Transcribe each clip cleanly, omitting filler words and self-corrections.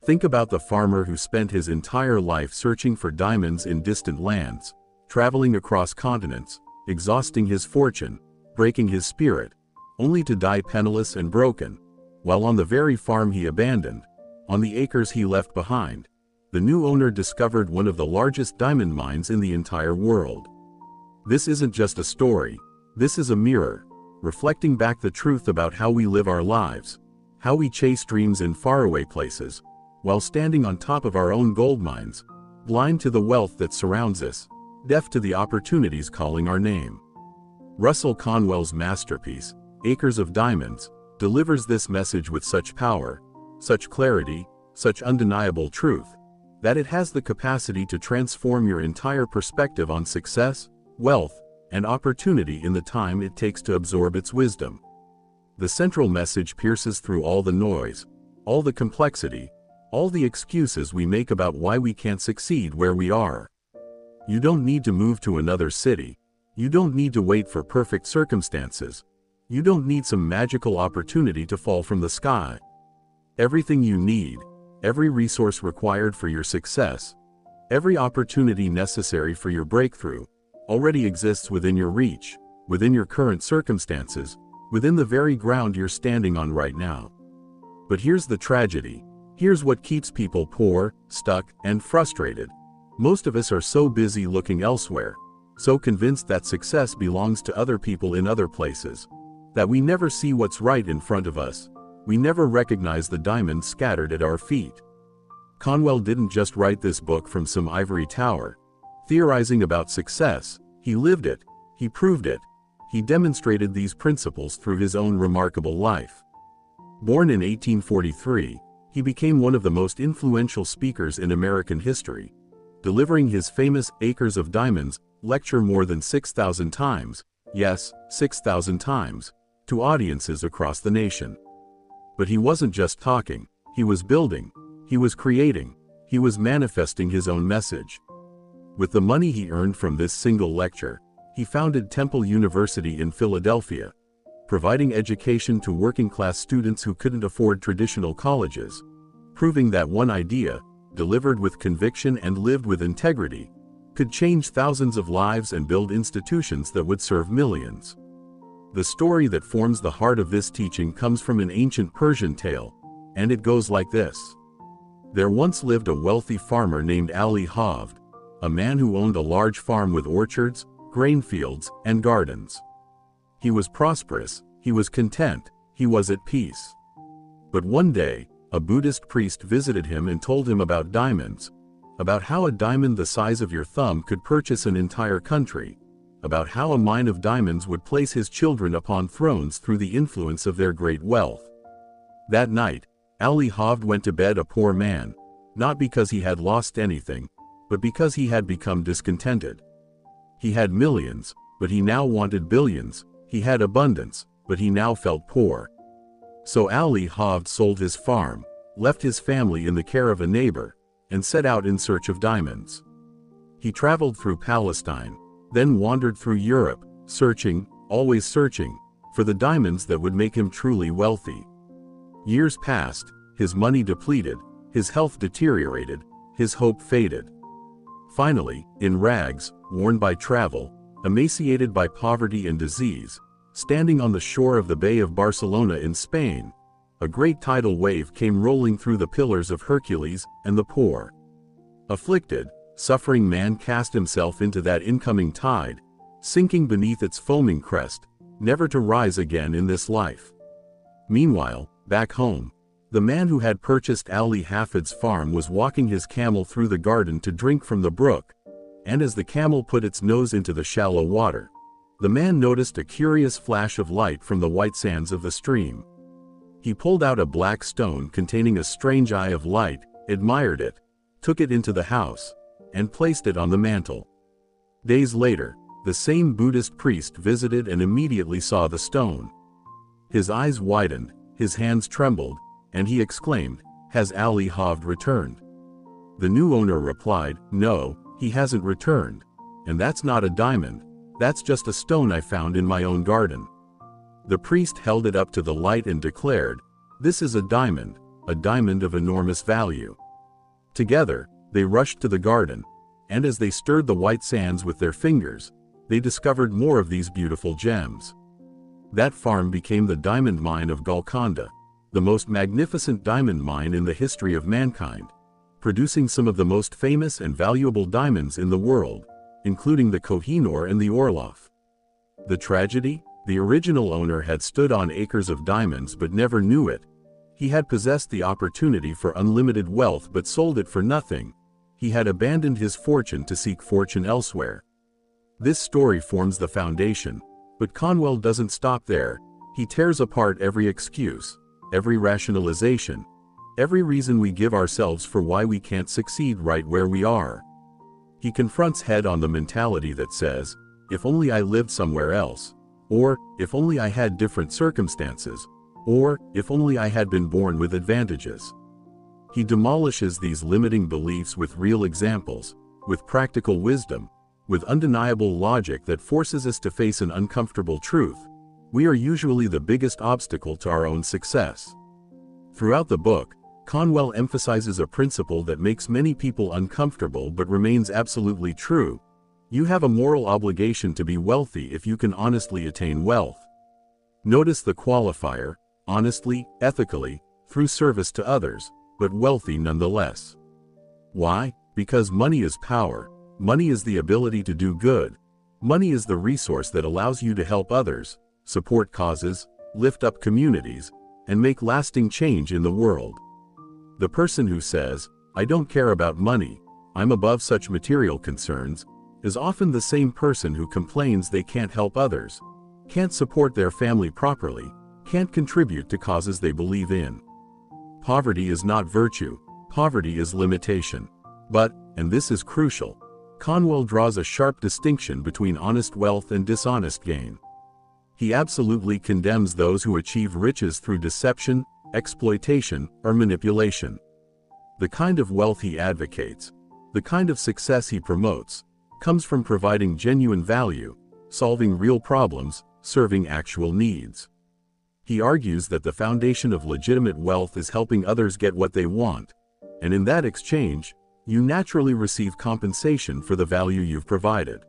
Think about the farmer who spent his entire life searching for diamonds in distant lands, traveling across continents, exhausting his fortune, breaking his spirit, only to die penniless and broken, while on the very farm he abandoned, on the acres he left behind, the new owner discovered one of the largest diamond mines in the entire world. This isn't just a story, this is a mirror, reflecting back the truth about how we live our lives, how we chase dreams in faraway places, while standing on top of our own gold mines, blind to the wealth that surrounds us, deaf to the opportunities calling our name. Russell Conwell's masterpiece, Acres of Diamonds, delivers this message with such power, such clarity, such undeniable truth, that it has the capacity to transform your entire perspective on success, wealth, and opportunity in the time it takes to absorb its wisdom. The central message pierces through all the noise, all the complexity, all the excuses we make about why we can't succeed where we are. You don't need to move to another city. You don't need to wait for perfect circumstances. You don't need some magical opportunity to fall from the sky. Everything you need, every resource required for your success, every opportunity necessary for your breakthrough, already exists within your reach, within your current circumstances, within the very ground you're standing on right now. But here's the tragedy. Here's what keeps people poor, stuck, and frustrated. Most of us are so busy looking elsewhere, so convinced that success belongs to other people in other places, that we never see what's right in front of us. We never recognize the diamonds scattered at our feet. Conwell didn't just write this book from some ivory tower, theorizing about success. He lived it, he proved it, he demonstrated these principles through his own remarkable life. Born in 1843, he became one of the most influential speakers in American history, delivering his famous Acres of Diamonds lecture more than 6,000 times, yes, 6,000 times, to audiences across the nation. But he wasn't just talking, he was building, he was creating, he was manifesting his own message. With the money he earned from this single lecture, he founded Temple University in Philadelphia, providing education to working-class students who couldn't afford traditional colleges, proving that one idea, delivered with conviction and lived with integrity, could change thousands of lives and build institutions that would serve millions. The story that forms the heart of this teaching comes from an ancient Persian tale, and it goes like this. There once lived a wealthy farmer named Ali Havd, a man who owned a large farm with orchards, grain fields, and gardens. He was prosperous, he was content, he was at peace. But one day, a Buddhist priest visited him and told him about diamonds, about how a diamond the size of your thumb could purchase an entire country, about how a mine of diamonds would place his children upon thrones through the influence of their great wealth. That night, Ali Havd went to bed a poor man, not because he had lost anything, but because he had become discontented. He had millions, but he now wanted billions. He had abundance, but he now felt poor. So Ali Havd sold his farm, left his family in the care of a neighbor, and set out in search of diamonds. He traveled through Palestine, then wandered through Europe, searching, always searching, for the diamonds that would make him truly wealthy. Years passed, his money depleted, his health deteriorated, his hope faded. Finally, in rags, worn by travel, emaciated by poverty and disease, standing on the shore of the Bay of Barcelona in Spain, a great tidal wave came rolling through the Pillars of Hercules and the poor. Afflicted, suffering man cast himself into that incoming tide, sinking beneath its foaming crest, never to rise again in this life. Meanwhile, back home, the man who had purchased Ali Havd's farm was walking his camel through the garden to drink from the brook, and as the camel put its nose into the shallow water, the man noticed a curious flash of light from the white sands of the stream. He pulled out a black stone containing a strange eye of light, admired it, took it into the house, and placed it on the mantel. Days later, the same Buddhist priest visited and immediately saw the stone. His eyes widened, his hands trembled, and he exclaimed, "Has Ali Havd returned?" The new owner replied, "No, he hasn't returned. And that's not a diamond, that's just a stone I found in my own garden." The priest held it up to the light and declared, "This is a diamond, a diamond of enormous value. Together, they rushed to the garden, and as they stirred the white sands with their fingers, they discovered more of these beautiful gems. That farm became the diamond mine of Golconda, the most magnificent diamond mine in the history of mankind, producing some of the most famous and valuable diamonds in the world, including the Koh-i-Noor and the Orloff. The tragedy? The original owner had stood on acres of diamonds but never knew it. He had possessed the opportunity for unlimited wealth but sold it for nothing. He had abandoned his fortune to seek fortune elsewhere. This story forms the foundation, but Conwell doesn't stop there. He tears apart every excuse, every rationalization, every reason we give ourselves for why we can't succeed right where we are. He confronts head-on the mentality that says, if only I lived somewhere else, or if only I had different circumstances, or if only I had been born with advantages. He demolishes these limiting beliefs with real examples, with practical wisdom, with undeniable logic that forces us to face an uncomfortable truth. We are usually the biggest obstacle to our own success. Throughout the book, Conwell emphasizes a principle that makes many people uncomfortable but remains absolutely true. You have a moral obligation to be wealthy if you can honestly attain wealth. Notice the qualifier, honestly, ethically, through service to others, but wealthy nonetheless. Why? Because money is power. Money is the ability to do good. Money is the resource that allows you to help others, support causes, lift up communities, and make lasting change in the world. The person who says, I don't care about money, I'm above such material concerns, is often the same person who complains they can't help others, can't support their family properly, can't contribute to causes they believe in. Poverty is not virtue, poverty is limitation. But, and this is crucial, Conwell draws a sharp distinction between honest wealth and dishonest gain. He absolutely condemns those who achieve riches through deception, exploitation, or manipulation. The kind of wealth he advocates, the kind of success he promotes, comes from providing genuine value, solving real problems, serving actual needs. He argues that the foundation of legitimate wealth is helping others get what they want, and in that exchange, you naturally receive compensation for the value you've provided.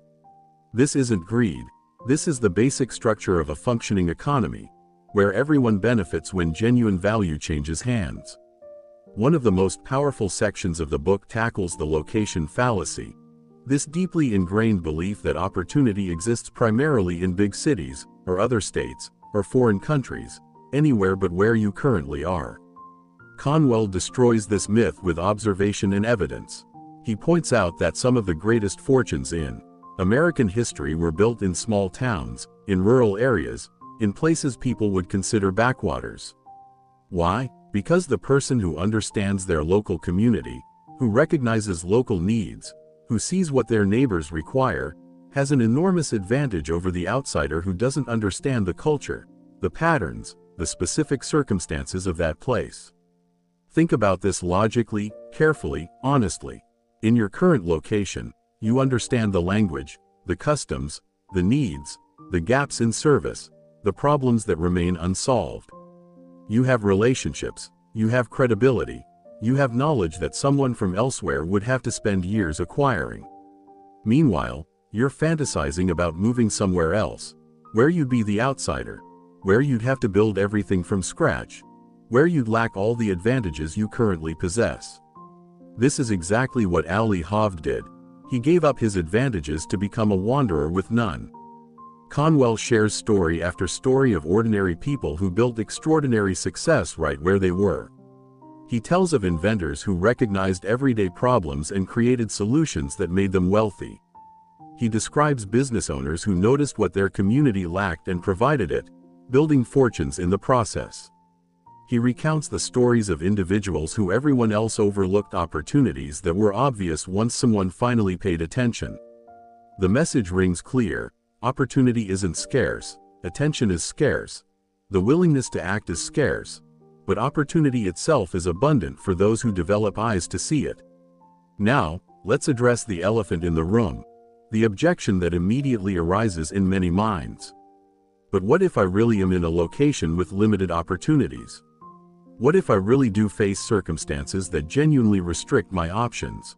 This isn't greed. This is the basic structure of a functioning economy, where everyone benefits when genuine value changes hands. One of the most powerful sections of the book tackles the location fallacy, this deeply ingrained belief that opportunity exists primarily in big cities, or other states, or foreign countries, anywhere but where you currently are. Conwell destroys this myth with observation and evidence. He points out that some of the greatest fortunes in American history were built in small towns, in rural areas, in places people would consider backwaters. Why? Because the person who understands their local community, who recognizes local needs, who sees what their neighbors require, has an enormous advantage over the outsider who doesn't understand the culture, the patterns, the specific circumstances of that place. Think about this logically, carefully, honestly. In your current location, you understand the language, the customs, the needs, the gaps in service, the problems that remain unsolved. You have relationships, you have credibility, you have knowledge that someone from elsewhere would have to spend years acquiring. Meanwhile, you're fantasizing about moving somewhere else, where you'd be the outsider, where you'd have to build everything from scratch, where you'd lack all the advantages you currently possess. This is exactly what Ali Hovde did. He gave up his advantages to become a wanderer with none. Conwell shares story after story of ordinary people who built extraordinary success right where they were. He tells of inventors who recognized everyday problems and created solutions that made them wealthy. He describes business owners who noticed what their community lacked and provided it, building fortunes in the process. He recounts the stories of individuals who everyone else overlooked, opportunities that were obvious once someone finally paid attention. The message rings clear: opportunity isn't scarce, attention is scarce. The willingness to act is scarce, but opportunity itself is abundant for those who develop eyes to see it. Now, let's address the elephant in the room, the objection that immediately arises in many minds. But what if I really am in a location with limited opportunities? What if I really do face circumstances that genuinely restrict my options?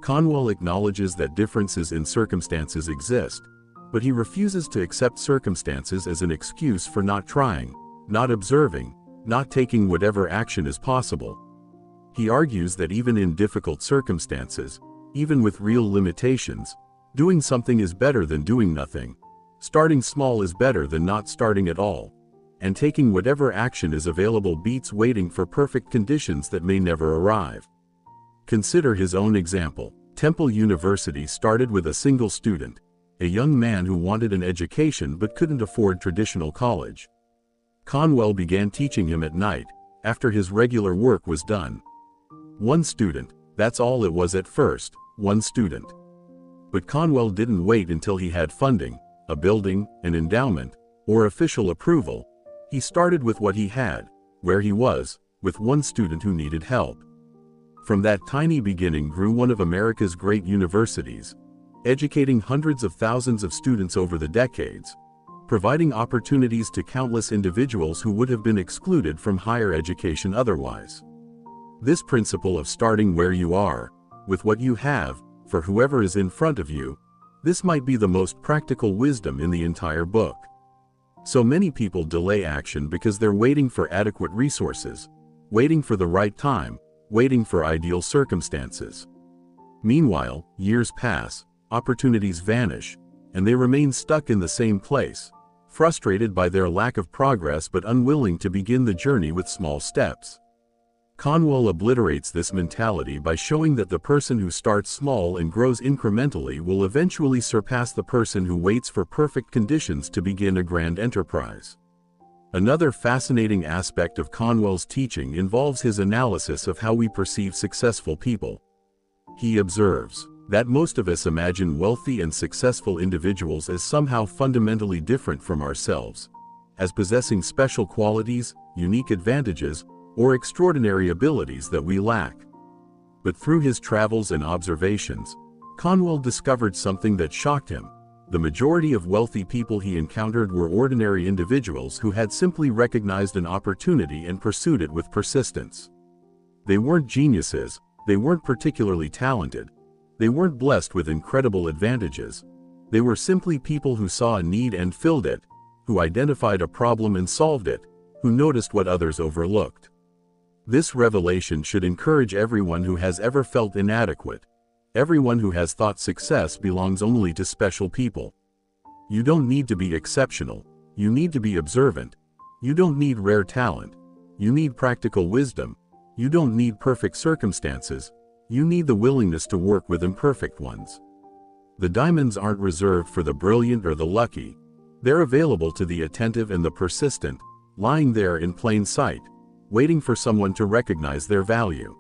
Conwell acknowledges that differences in circumstances exist, but he refuses to accept circumstances as an excuse for not trying, not observing, not taking whatever action is possible. He argues that even in difficult circumstances, even with real limitations, doing something is better than doing nothing. Starting small is better than not starting at all. And taking whatever action is available beats waiting for perfect conditions that may never arrive. Consider his own example. Temple University started with a single student, a young man who wanted an education but couldn't afford traditional college. Conwell began teaching him at night, after his regular work was done. One student, that's all it was at first, one student. But Conwell didn't wait until he had funding, a building, an endowment, or official approval. He started with what he had, where he was, with one student who needed help. From that tiny beginning grew one of America's great universities, educating hundreds of thousands of students over the decades, providing opportunities to countless individuals who would have been excluded from higher education otherwise. This principle of starting where you are, with what you have, for whoever is in front of you, this might be the most practical wisdom in the entire book. So many people delay action because they're waiting for adequate resources, waiting for the right time, waiting for ideal circumstances. Meanwhile, years pass, opportunities vanish, and they remain stuck in the same place, frustrated by their lack of progress but unwilling to begin the journey with small steps. Conwell obliterates this mentality by showing that the person who starts small and grows incrementally will eventually surpass the person who waits for perfect conditions to begin a grand enterprise. Another fascinating aspect of Conwell's teaching involves his analysis of how we perceive successful people. He observes that most of us imagine wealthy and successful individuals as somehow fundamentally different from ourselves, as possessing special qualities, unique advantages, or extraordinary abilities that we lack. But through his travels and observations, Conwell discovered something that shocked him. The majority of wealthy people he encountered were ordinary individuals who had simply recognized an opportunity and pursued it with persistence. They weren't geniuses, they weren't particularly talented, they weren't blessed with incredible advantages. They were simply people who saw a need and filled it, who identified a problem and solved it, who noticed what others overlooked. This revelation should encourage everyone who has ever felt inadequate, everyone who has thought success belongs only to special people. You don't need to be exceptional, you need to be observant. You don't need rare talent, you need practical wisdom. You don't need perfect circumstances, you need the willingness to work with imperfect ones. The diamonds aren't reserved for the brilliant or the lucky. They're available to the attentive and the persistent, lying there in plain sight, waiting for someone to recognize their value.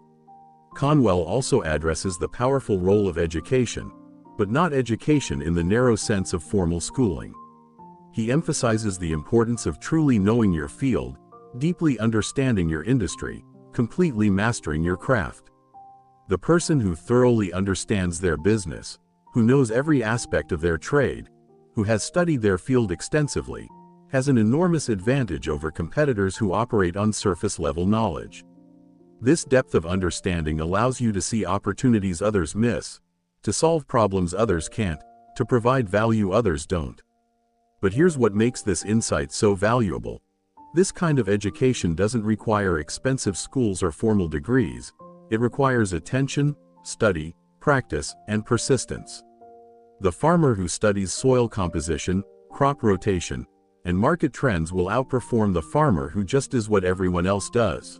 Conwell also addresses the powerful role of education, but not education in the narrow sense of formal schooling. He emphasizes the importance of truly knowing your field, deeply understanding your industry, completely mastering your craft. The person who thoroughly understands their business, who knows every aspect of their trade, who has studied their field extensively, has an enormous advantage over competitors who operate on surface-level knowledge. This depth of understanding allows you to see opportunities others miss, to solve problems others can't, to provide value others don't. But here's what makes this insight so valuable. This kind of education doesn't require expensive schools or formal degrees. It requires attention, study, practice, and persistence. The farmer who studies soil composition, crop rotation, and market trends will outperform the farmer who just does what everyone else does.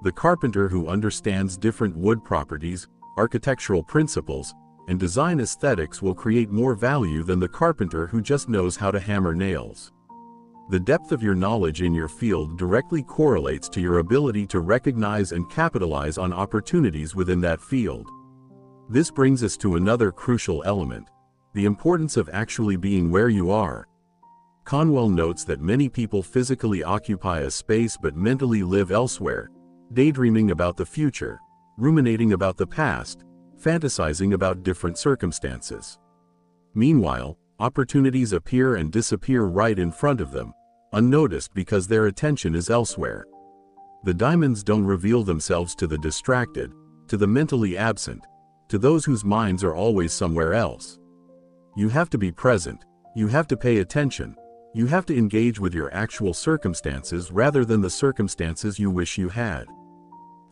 The carpenter who understands different wood properties, architectural principles, and design aesthetics will create more value than the carpenter who just knows how to hammer nails. The depth of your knowledge in your field directly correlates to your ability to recognize and capitalize on opportunities within that field. This brings us to another crucial element: the importance of actually being where you are. Conwell notes that many people physically occupy a space but mentally live elsewhere, daydreaming about the future, ruminating about the past, fantasizing about different circumstances. Meanwhile, opportunities appear and disappear right in front of them, unnoticed because their attention is elsewhere. The diamonds don't reveal themselves to the distracted, to the mentally absent, to those whose minds are always somewhere else. You have to be present, you have to pay attention, you have to engage with your actual circumstances rather than the circumstances you wish you had.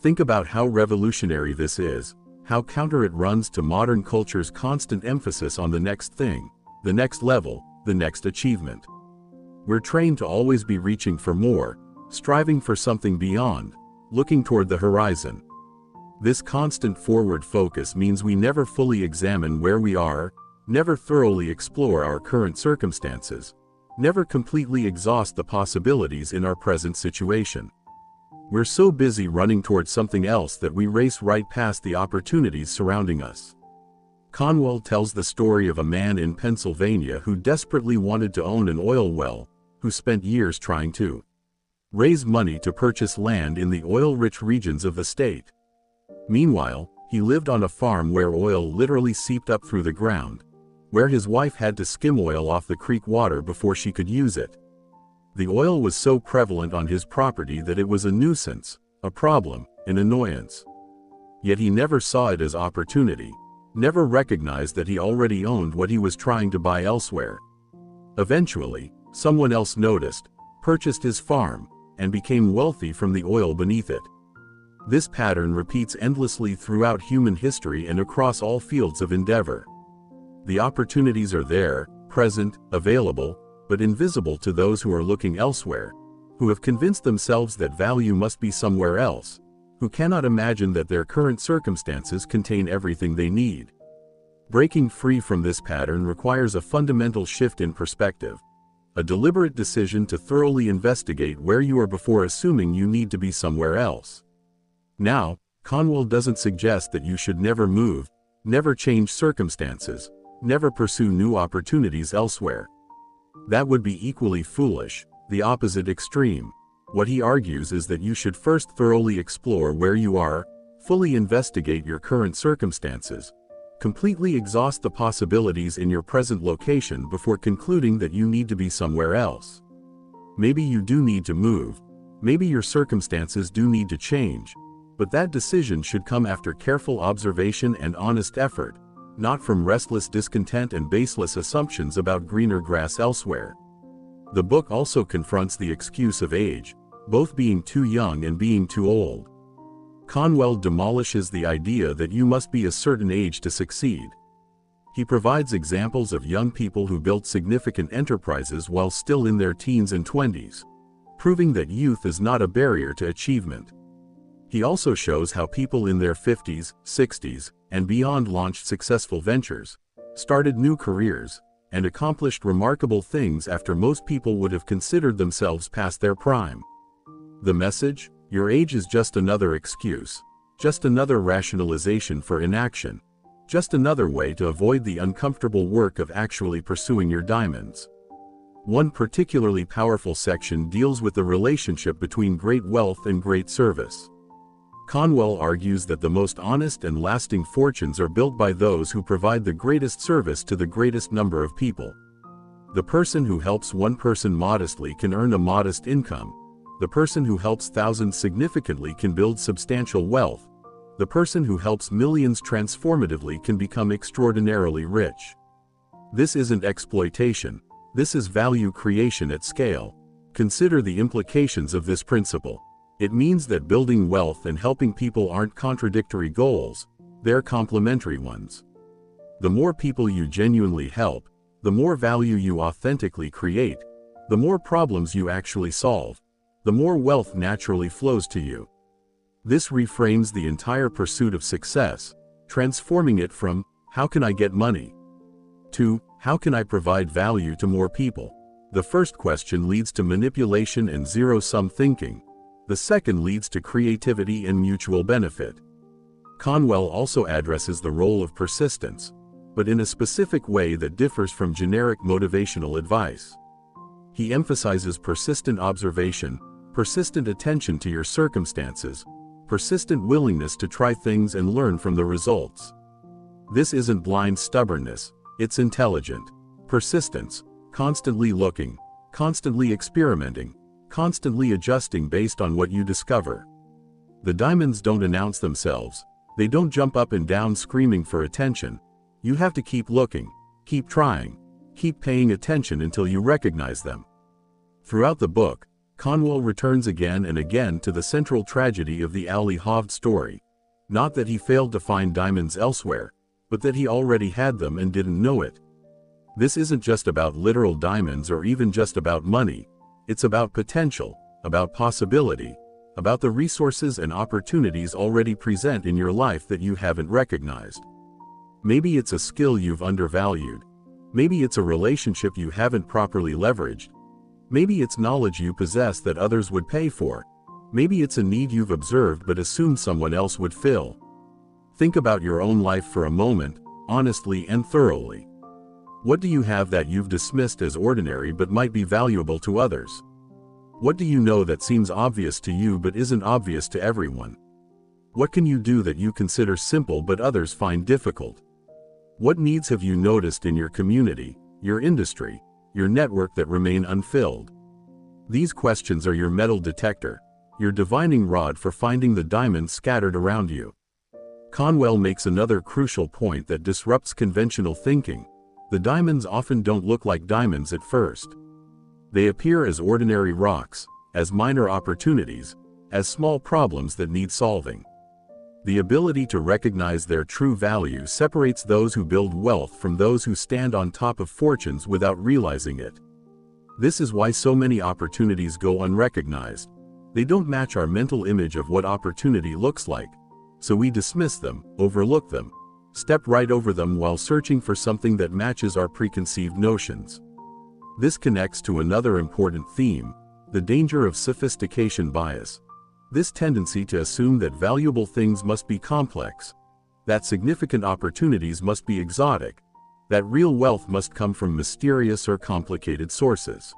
Think about how revolutionary this is, how counter it runs to modern culture's constant emphasis on the next thing, the next level, the next achievement. We're trained to always be reaching for more, striving for something beyond, looking toward the horizon. This constant forward focus means we never fully examine where we are, never thoroughly explore our current circumstances, never completely exhaust the possibilities in our present situation. We're so busy running towards something else that we race right past the opportunities surrounding us. Conwell tells the story of a man in Pennsylvania who desperately wanted to own an oil well, who spent years trying to raise money to purchase land in the oil-rich regions of the state. Meanwhile, he lived on a farm where oil literally seeped up through the ground, where his wife had to skim oil off the creek water before she could use it. The oil was so prevalent on his property that it was a nuisance, a problem, an annoyance. Yet he never saw it as opportunity, never recognized that he already owned what he was trying to buy elsewhere. Eventually, someone else noticed, purchased his farm, and became wealthy from the oil beneath it. This pattern repeats endlessly throughout human history and across all fields of endeavor. The opportunities are there, present, available, but invisible to those who are looking elsewhere, who have convinced themselves that value must be somewhere else, who cannot imagine that their current circumstances contain everything they need. Breaking free from this pattern requires a fundamental shift in perspective, a deliberate decision to thoroughly investigate where you are before assuming you need to be somewhere else. Now, Conwell doesn't suggest that you should never move, never change circumstances, never pursue new opportunities elsewhere. That would be equally foolish, the opposite extreme. What he argues is that you should first thoroughly explore where you are, fully investigate your current circumstances, completely exhaust the possibilities in your present location before concluding that you need to be somewhere else. Maybe you do need to move, maybe your circumstances do need to change, but that decision should come after careful observation and honest effort, not from restless discontent and baseless assumptions about greener grass elsewhere. The book also confronts the excuse of age, both being too young and being too old. Conwell demolishes the idea that you must be a certain age to succeed. He provides examples of young people who built significant enterprises while still in their teens and 20s, proving that youth is not a barrier to achievement. He also shows how people in their 50s, 60s, and beyond launched successful ventures, started new careers, and accomplished remarkable things after most people would have considered themselves past their prime. The message? Your age is just another excuse, just another rationalization for inaction, just another way to avoid the uncomfortable work of actually pursuing your diamonds. One particularly powerful section deals with the relationship between great wealth and great service. Conwell argues that the most honest and lasting fortunes are built by those who provide the greatest service to the greatest number of people. The person who helps one person modestly can earn a modest income. The person who helps thousands significantly can build substantial wealth. The person who helps millions transformatively can become extraordinarily rich. This isn't exploitation. This is value creation at scale. Consider the implications of this principle. It means that building wealth and helping people aren't contradictory goals, they're complementary ones. The more people you genuinely help, the more value you authentically create, the more problems you actually solve, the more wealth naturally flows to you. This reframes the entire pursuit of success, transforming it from, how can I get money? To, how can I provide value to more people? The first question leads to manipulation and zero-sum thinking. The second leads to creativity and mutual benefit. Conwell also addresses the role of persistence, but in a specific way that differs from generic motivational advice. He emphasizes persistent observation, persistent attention to your circumstances, persistent willingness to try things and learn from the results. This isn't blind stubbornness, it's intelligent persistence, constantly looking, constantly experimenting, constantly adjusting based on what you discover. The diamonds don't announce themselves. They don't jump up and down screaming for attention. You have to keep looking, keep trying, keep paying attention until you recognize them. Throughout the book, Conwell returns again and again to the central tragedy of the Ali Hovd story. Not that he failed to find diamonds elsewhere, but that he already had them and didn't know it. This isn't just about literal diamonds or even just about money. It's about potential, about possibility, about the resources and opportunities already present in your life that you haven't recognized. Maybe it's a skill you've undervalued. Maybe it's a relationship you haven't properly leveraged. Maybe it's knowledge you possess that others would pay for. Maybe it's a need you've observed but assumed someone else would fill. Think about your own life for a moment, honestly and thoroughly. What do you have that you've dismissed as ordinary but might be valuable to others? What do you know that seems obvious to you but isn't obvious to everyone? What can you do that you consider simple but others find difficult? What needs have you noticed in your community, your industry, your network that remain unfilled? These questions are your metal detector, your divining rod for finding the diamonds scattered around you. Conwell makes another crucial point that disrupts conventional thinking. The diamonds often don't look like diamonds at first. They appear as ordinary rocks, as minor opportunities, as small problems that need solving. The ability to recognize their true value separates those who build wealth from those who stand on top of fortunes without realizing it. This is why so many opportunities go unrecognized. They don't match our mental image of what opportunity looks like, so we dismiss them, overlook them, step right over them while searching for something that matches our preconceived notions. This connects to another important theme, the danger of sophistication bias. This tendency to assume that valuable things must be complex, that significant opportunities must be exotic, that real wealth must come from mysterious or complicated sources.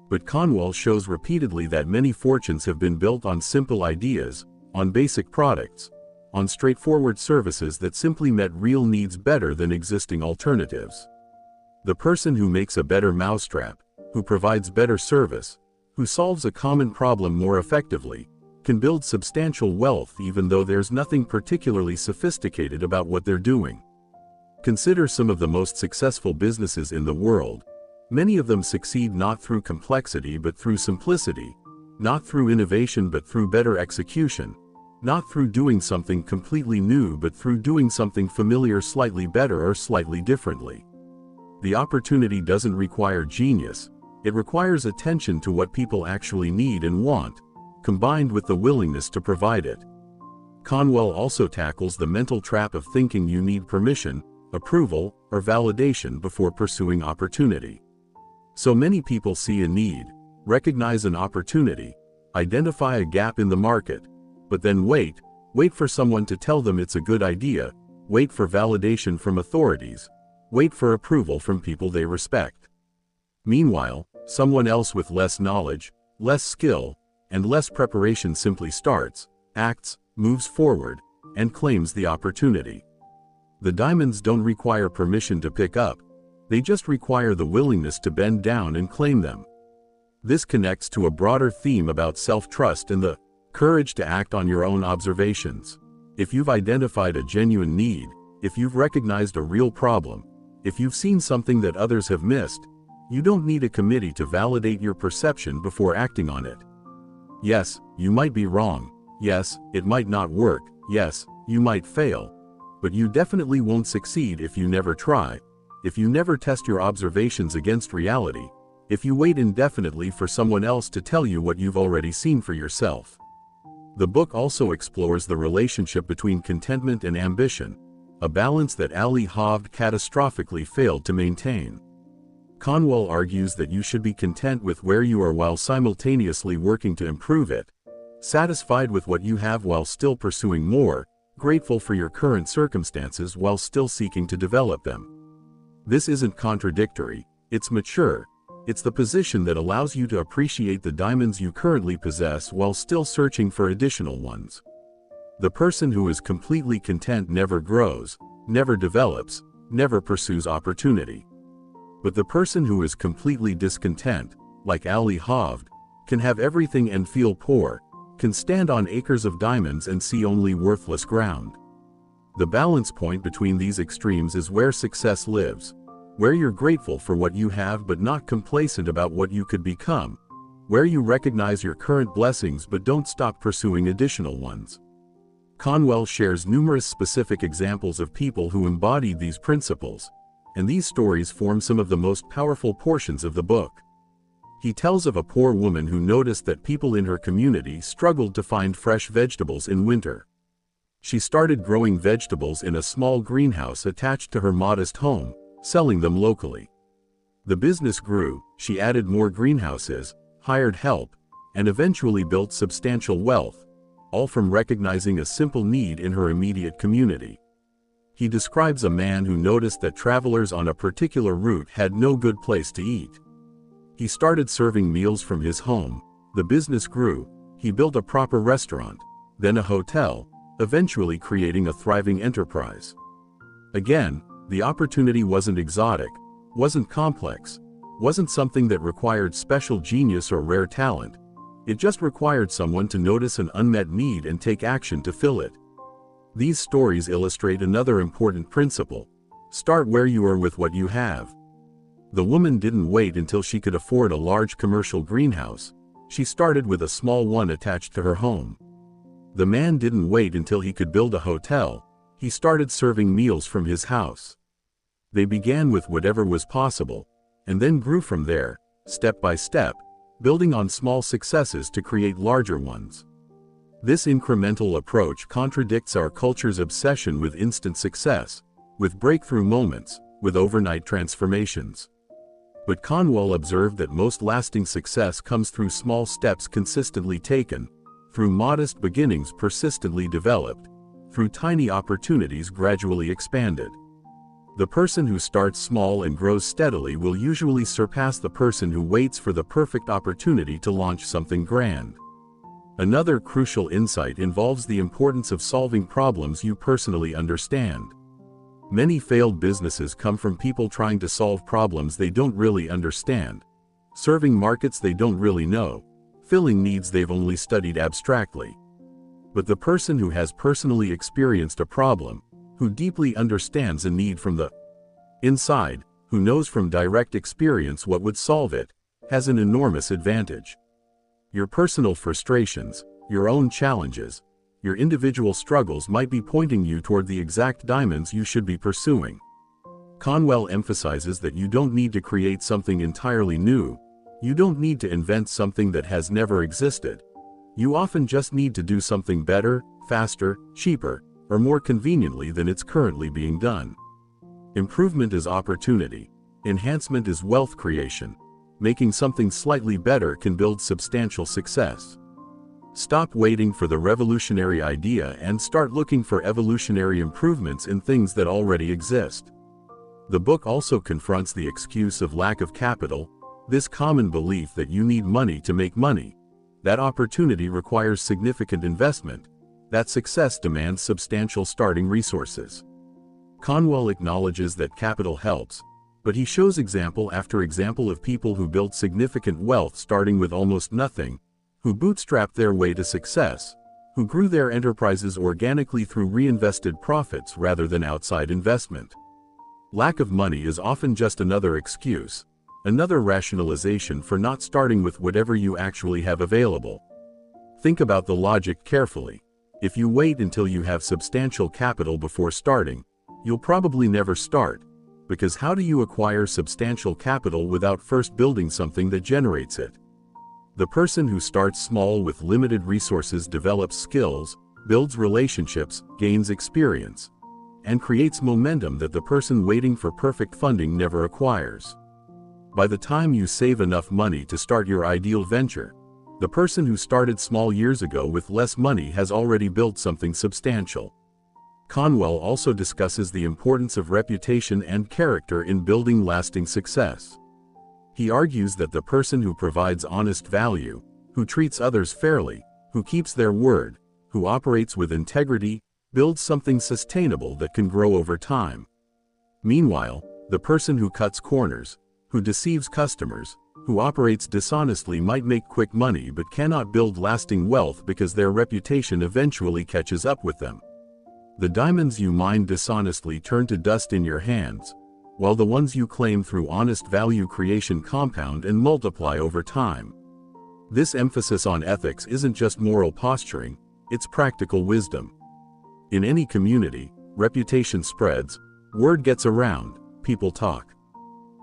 But Conwell shows repeatedly that many fortunes have been built on simple ideas, on basic products, on straightforward services that simply met real needs better than existing alternatives. The person who makes a better mousetrap, who provides better service, who solves a common problem more effectively, can build substantial wealth even though there's nothing particularly sophisticated about what they're doing. Consider some of the most successful businesses in the world. Many of them succeed not through complexity but through simplicity, not through innovation but through better execution, not through doing something completely new but through doing something familiar slightly better or slightly differently. The opportunity doesn't require genius, it requires attention to what people actually need and want, combined with the willingness to provide it. Conwell also tackles the mental trap of thinking you need permission, approval, or validation before pursuing opportunity. So many people see a need, recognize an opportunity, identify a gap in the market, but then wait for someone to tell them it's a good idea, wait for validation from authorities, wait for approval from people they respect. Meanwhile, someone else with less knowledge, less skill, and less preparation simply starts, acts, moves forward, and claims the opportunity. The diamonds don't require permission to pick up, they just require the willingness to bend down and claim them. This connects to a broader theme about self-trust and the courage to act on your own observations. If you've identified a genuine need, if you've recognized a real problem, if you've seen something that others have missed, you don't need a committee to validate your perception before acting on it. Yes, you might be wrong. Yes, it might not work. Yes, you might fail. But you definitely won't succeed if you never try, if you never test your observations against reality, if you wait indefinitely for someone else to tell you what you've already seen for yourself. The book also explores the relationship between contentment and ambition, a balance that Ali Hovd catastrophically failed to maintain. Conwell argues that you should be content with where you are while simultaneously working to improve it, satisfied with what you have while still pursuing more, grateful for your current circumstances while still seeking to develop them. This isn't contradictory, it's mature. It's the position that allows you to appreciate the diamonds you currently possess while still searching for additional ones. The person who is completely content never grows, never develops, never pursues opportunity. But the person who is completely discontent, like Ali Hovd, can have everything and feel poor, can stand on acres of diamonds and see only worthless ground. The balance point between these extremes is where success lives, where you're grateful for what you have but not complacent about what you could become, where you recognize your current blessings but don't stop pursuing additional ones. Conwell shares numerous specific examples of people who embodied these principles, and these stories form some of the most powerful portions of the book. He tells of a poor woman who noticed that people in her community struggled to find fresh vegetables in winter. She started growing vegetables in a small greenhouse attached to her modest home, selling them locally. The business grew, she added more greenhouses, hired help, and eventually built substantial wealth, all from recognizing a simple need in her immediate community. He describes a man who noticed that travelers on a particular route had no good place to eat. He started serving meals from his home, the business grew, he built a proper restaurant, then a hotel, eventually creating a thriving enterprise. Again, the opportunity wasn't exotic, wasn't complex, wasn't something that required special genius or rare talent. It just required someone to notice an unmet need and take action to fill it. These stories illustrate another important principle: start where you are with what you have. The woman didn't wait until she could afford a large commercial greenhouse. She started with a small one attached to her home. The man didn't wait until he could build a hotel. He started serving meals from his house. They began with whatever was possible, and then grew from there, step by step, building on small successes to create larger ones. This incremental approach contradicts our culture's obsession with instant success, with breakthrough moments, with overnight transformations. But Conwell observed that most lasting success comes through small steps consistently taken, through modest beginnings persistently developed, through tiny opportunities gradually expanded. The person who starts small and grows steadily will usually surpass the person who waits for the perfect opportunity to launch something grand. Another crucial insight involves the importance of solving problems you personally understand. Many failed businesses come from people trying to solve problems they don't really understand, serving markets they don't really know, filling needs they've only studied abstractly. But the person who has personally experienced a problem, who deeply understands a need from the inside, who knows from direct experience what would solve it, has an enormous advantage. Your personal frustrations, your own challenges, your individual struggles might be pointing you toward the exact diamonds you should be pursuing. Conwell emphasizes that you don't need to create something entirely new. You don't need to invent something that has never existed. You often just need to do something better, faster, cheaper, or more conveniently than it's currently being done. Improvement is opportunity. Enhancement is wealth creation. Making something slightly better can build substantial success. Stop waiting for the revolutionary idea and start looking for evolutionary improvements in things that already exist. The book also confronts the excuse of lack of capital, this common belief that you need money to make money, that opportunity requires significant investment, that success demands substantial starting resources. Conwell acknowledges that capital helps, but he shows example after example of people who built significant wealth starting with almost nothing, who bootstrapped their way to success, who grew their enterprises organically through reinvested profits rather than outside investment. Lack of money is often just another excuse, another rationalization for not starting with whatever you actually have available. Think about the logic carefully. If you wait until you have substantial capital before starting, you'll probably never start, because how do you acquire substantial capital without first building something that generates it? The person who starts small with limited resources develops skills, builds relationships, gains experience, and creates momentum that the person waiting for perfect funding never acquires. By the time you save enough money to start your ideal venture, the person who started small years ago with less money has already built something substantial. Conwell also discusses the importance of reputation and character in building lasting success. He argues that the person who provides honest value, who treats others fairly, who keeps their word, who operates with integrity, builds something sustainable that can grow over time. Meanwhile, the person who cuts corners, who deceives customers, who operates dishonestly might make quick money but cannot build lasting wealth because their reputation eventually catches up with them. The diamonds you mine dishonestly turn to dust in your hands, while the ones you claim through honest value creation compound and multiply over time. This emphasis on ethics isn't just moral posturing, it's practical wisdom. In any community, reputation spreads, word gets around, people talk.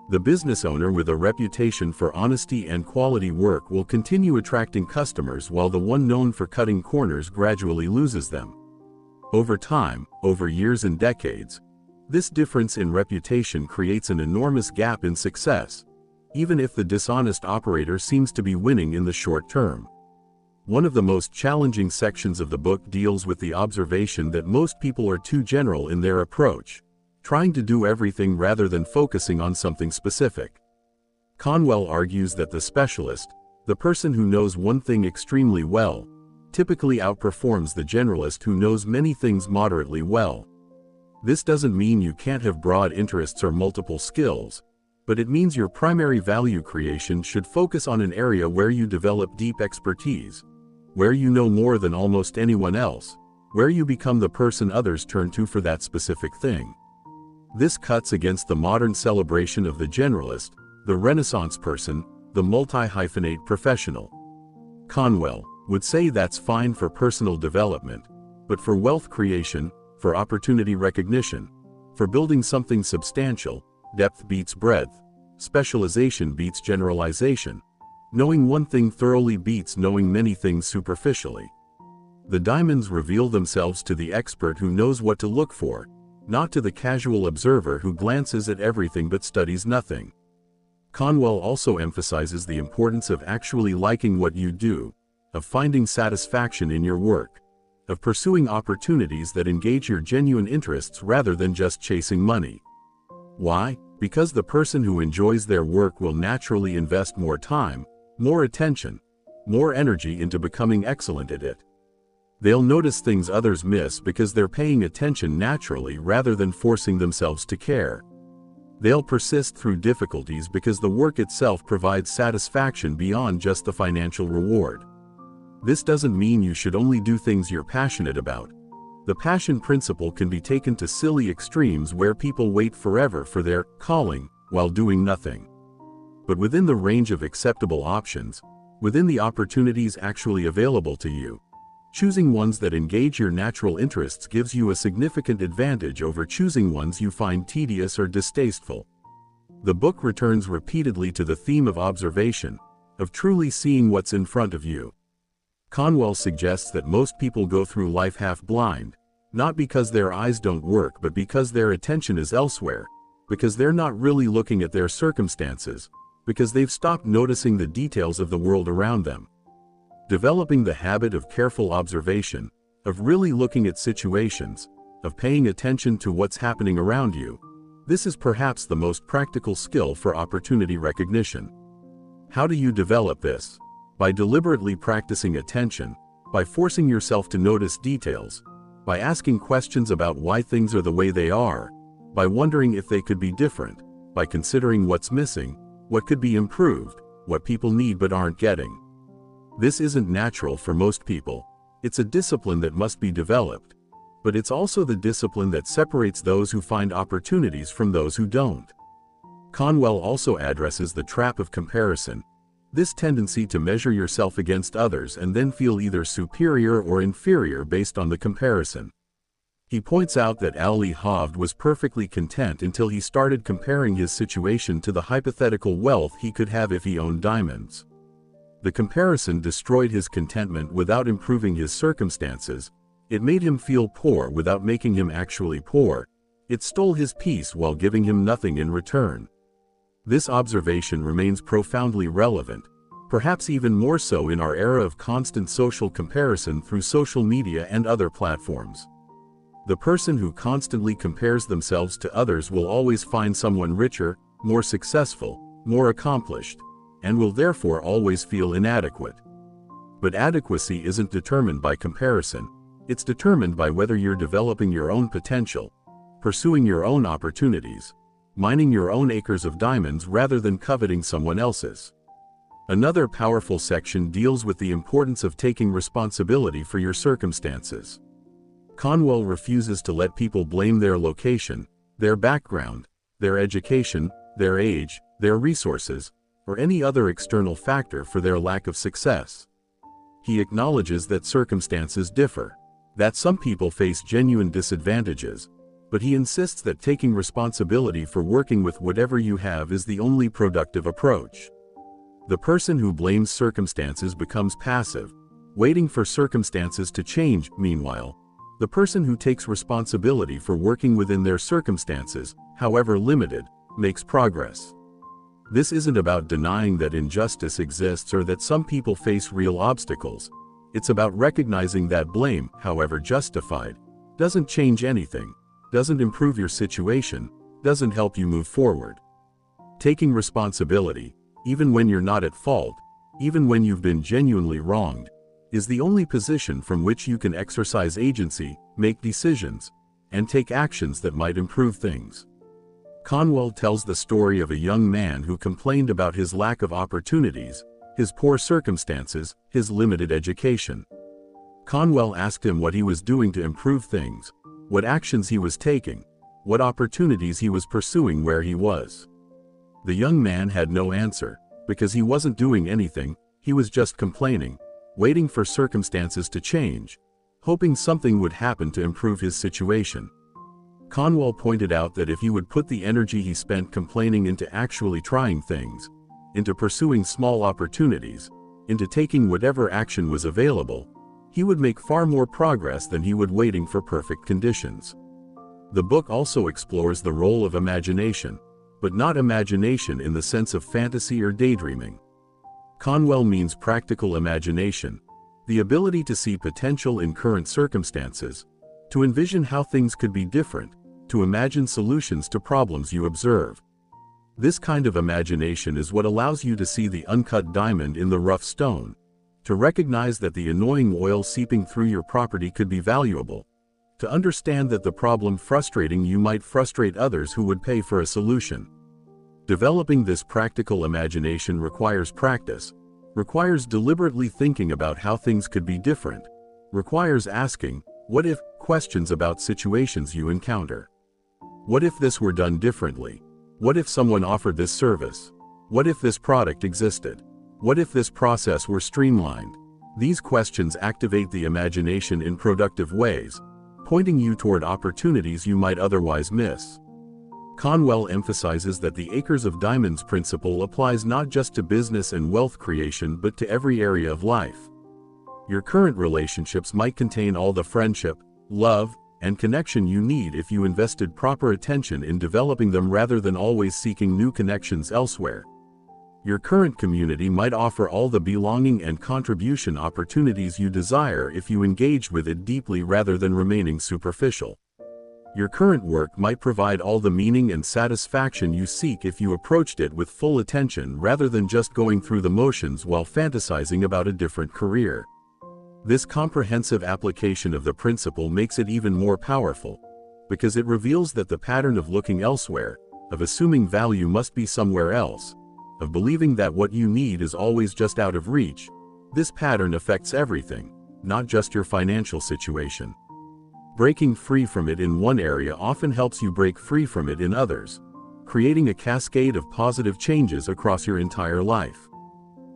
The business owner with a reputation for honesty and quality work will continue attracting customers, while the one known for cutting corners gradually loses them. Over time, over years and decades, this difference in reputation creates an enormous gap in success, even if the dishonest operator seems to be winning in the short term. One of the most challenging sections of the book deals with the observation that most people are too general in their approach, trying to do everything rather than focusing on something specific. Conwell argues that the specialist, the person who knows one thing extremely well, typically outperforms the generalist who knows many things moderately well. This doesn't mean you can't have broad interests or multiple skills, but it means your primary value creation should focus on an area where you develop deep expertise, where you know more than almost anyone else, where you become the person others turn to for that specific thing. This cuts against the modern celebration of the generalist, the Renaissance person, the multi-hyphenate professional. Conwell would say that's fine for personal development, but for wealth creation, for opportunity recognition, for building something substantial, depth beats breadth, specialization beats generalization. Knowing one thing thoroughly beats knowing many things superficially. The diamonds reveal themselves to the expert who knows what to look for, not to the casual observer who glances at everything but studies nothing. Conwell also emphasizes the importance of actually liking what you do, of finding satisfaction in your work, of pursuing opportunities that engage your genuine interests rather than just chasing money. Why? Because the person who enjoys their work will naturally invest more time, more attention, more energy into becoming excellent at it. They'll notice things others miss because they're paying attention naturally rather than forcing themselves to care. They'll persist through difficulties because the work itself provides satisfaction beyond just the financial reward. This doesn't mean you should only do things you're passionate about. The passion principle can be taken to silly extremes where people wait forever for their calling while doing nothing. But within the range of acceptable options, within the opportunities actually available to you, choosing ones that engage your natural interests gives you a significant advantage over choosing ones you find tedious or distasteful. The book returns repeatedly to the theme of observation, of truly seeing what's in front of you. Conwell suggests that most people go through life half blind, not because their eyes don't work but because their attention is elsewhere, because they're not really looking at their circumstances, because they've stopped noticing the details of the world around them. Developing the habit of careful observation, of really looking at situations, of paying attention to what's happening around you, this is perhaps the most practical skill for opportunity recognition. How do you develop this? By deliberately practicing attention, by forcing yourself to notice details, by asking questions about why things are the way they are, by wondering if they could be different, by considering what's missing, what could be improved, what people need but aren't getting. This isn't natural for most people. It's a discipline that must be developed, but it's also the discipline that separates those who find opportunities from those who don't. Conwell also addresses the trap of comparison, this tendency to measure yourself against others and then feel either superior or inferior based on the comparison. He points out that Ali Hovd was perfectly content until he started comparing his situation to the hypothetical wealth he could have if he owned diamonds. The comparison destroyed his contentment without improving his circumstances. It made him feel poor without making him actually poor. It stole his peace while giving him nothing in return. This observation remains profoundly relevant, perhaps even more so in our era of constant social comparison through social media and other platforms. The person who constantly compares themselves to others will always find someone richer, more successful, more accomplished, and will therefore always feel inadequate. But adequacy isn't determined by comparison. It's determined by whether you're developing your own potential, pursuing your own opportunities, mining your own acres of diamonds rather than coveting someone else's. Another powerful section deals with the importance of taking responsibility for your circumstances. Conwell refuses to let people blame their location, their background, their education, their age, their resources, or any other external factor for their lack of success. He acknowledges that circumstances differ, that some people face genuine disadvantages, but he insists that taking responsibility for working with whatever you have is the only productive approach. The person who blames circumstances becomes passive, waiting for circumstances to change. Meanwhile, the person who takes responsibility for working within their circumstances, however limited, makes progress. This isn't about denying that injustice exists or that some people face real obstacles. It's about recognizing that blame, however justified, doesn't change anything, doesn't improve your situation, doesn't help you move forward. Taking responsibility, even when you're not at fault, even when you've been genuinely wronged, is the only position from which you can exercise agency, make decisions, and take actions that might improve things. Conwell tells the story of a young man who complained about his lack of opportunities, his poor circumstances, his limited education. Conwell asked him what he was doing to improve things, what actions he was taking, what opportunities he was pursuing where he was. The young man had no answer, because he wasn't doing anything, he was just complaining, waiting for circumstances to change, hoping something would happen to improve his situation. Conwell pointed out that if he would put the energy he spent complaining into actually trying things, into pursuing small opportunities, into taking whatever action was available, he would make far more progress than he would waiting for perfect conditions. The book also explores the role of imagination, but not imagination in the sense of fantasy or daydreaming. Conwell means practical imagination, the ability to see potential in current circumstances, to envision how things could be different, to imagine solutions to problems you observe. This kind of imagination is what allows you to see the uncut diamond in the rough stone, to recognize that the annoying oil seeping through your property could be valuable, to understand that the problem frustrating you might frustrate others who would pay for a solution. Developing this practical imagination requires practice, requires deliberately thinking about how things could be different, requires asking, what if, questions about situations you encounter. What if this were done differently? What if someone offered this service? What if this product existed? What if this process were streamlined? These questions activate the imagination in productive ways, pointing you toward opportunities you might otherwise miss. Conwell emphasizes that the acres of diamonds principle applies not just to business and wealth creation but to every area of life. Your current relationships might contain all the friendship, love, and connection you need if you invested proper attention in developing them rather than always seeking new connections elsewhere. Your current community might offer all the belonging and contribution opportunities you desire if you engaged with it deeply rather than remaining superficial. Your current work might provide all the meaning and satisfaction you seek if you approached it with full attention rather than just going through the motions while fantasizing about a different career. This comprehensive application of the principle makes it even more powerful, because it reveals that the pattern of looking elsewhere, of assuming value must be somewhere else, of believing that what you need is always just out of reach, this pattern affects everything, not just your financial situation. Breaking free from it in one area often helps you break free from it in others, creating a cascade of positive changes across your entire life.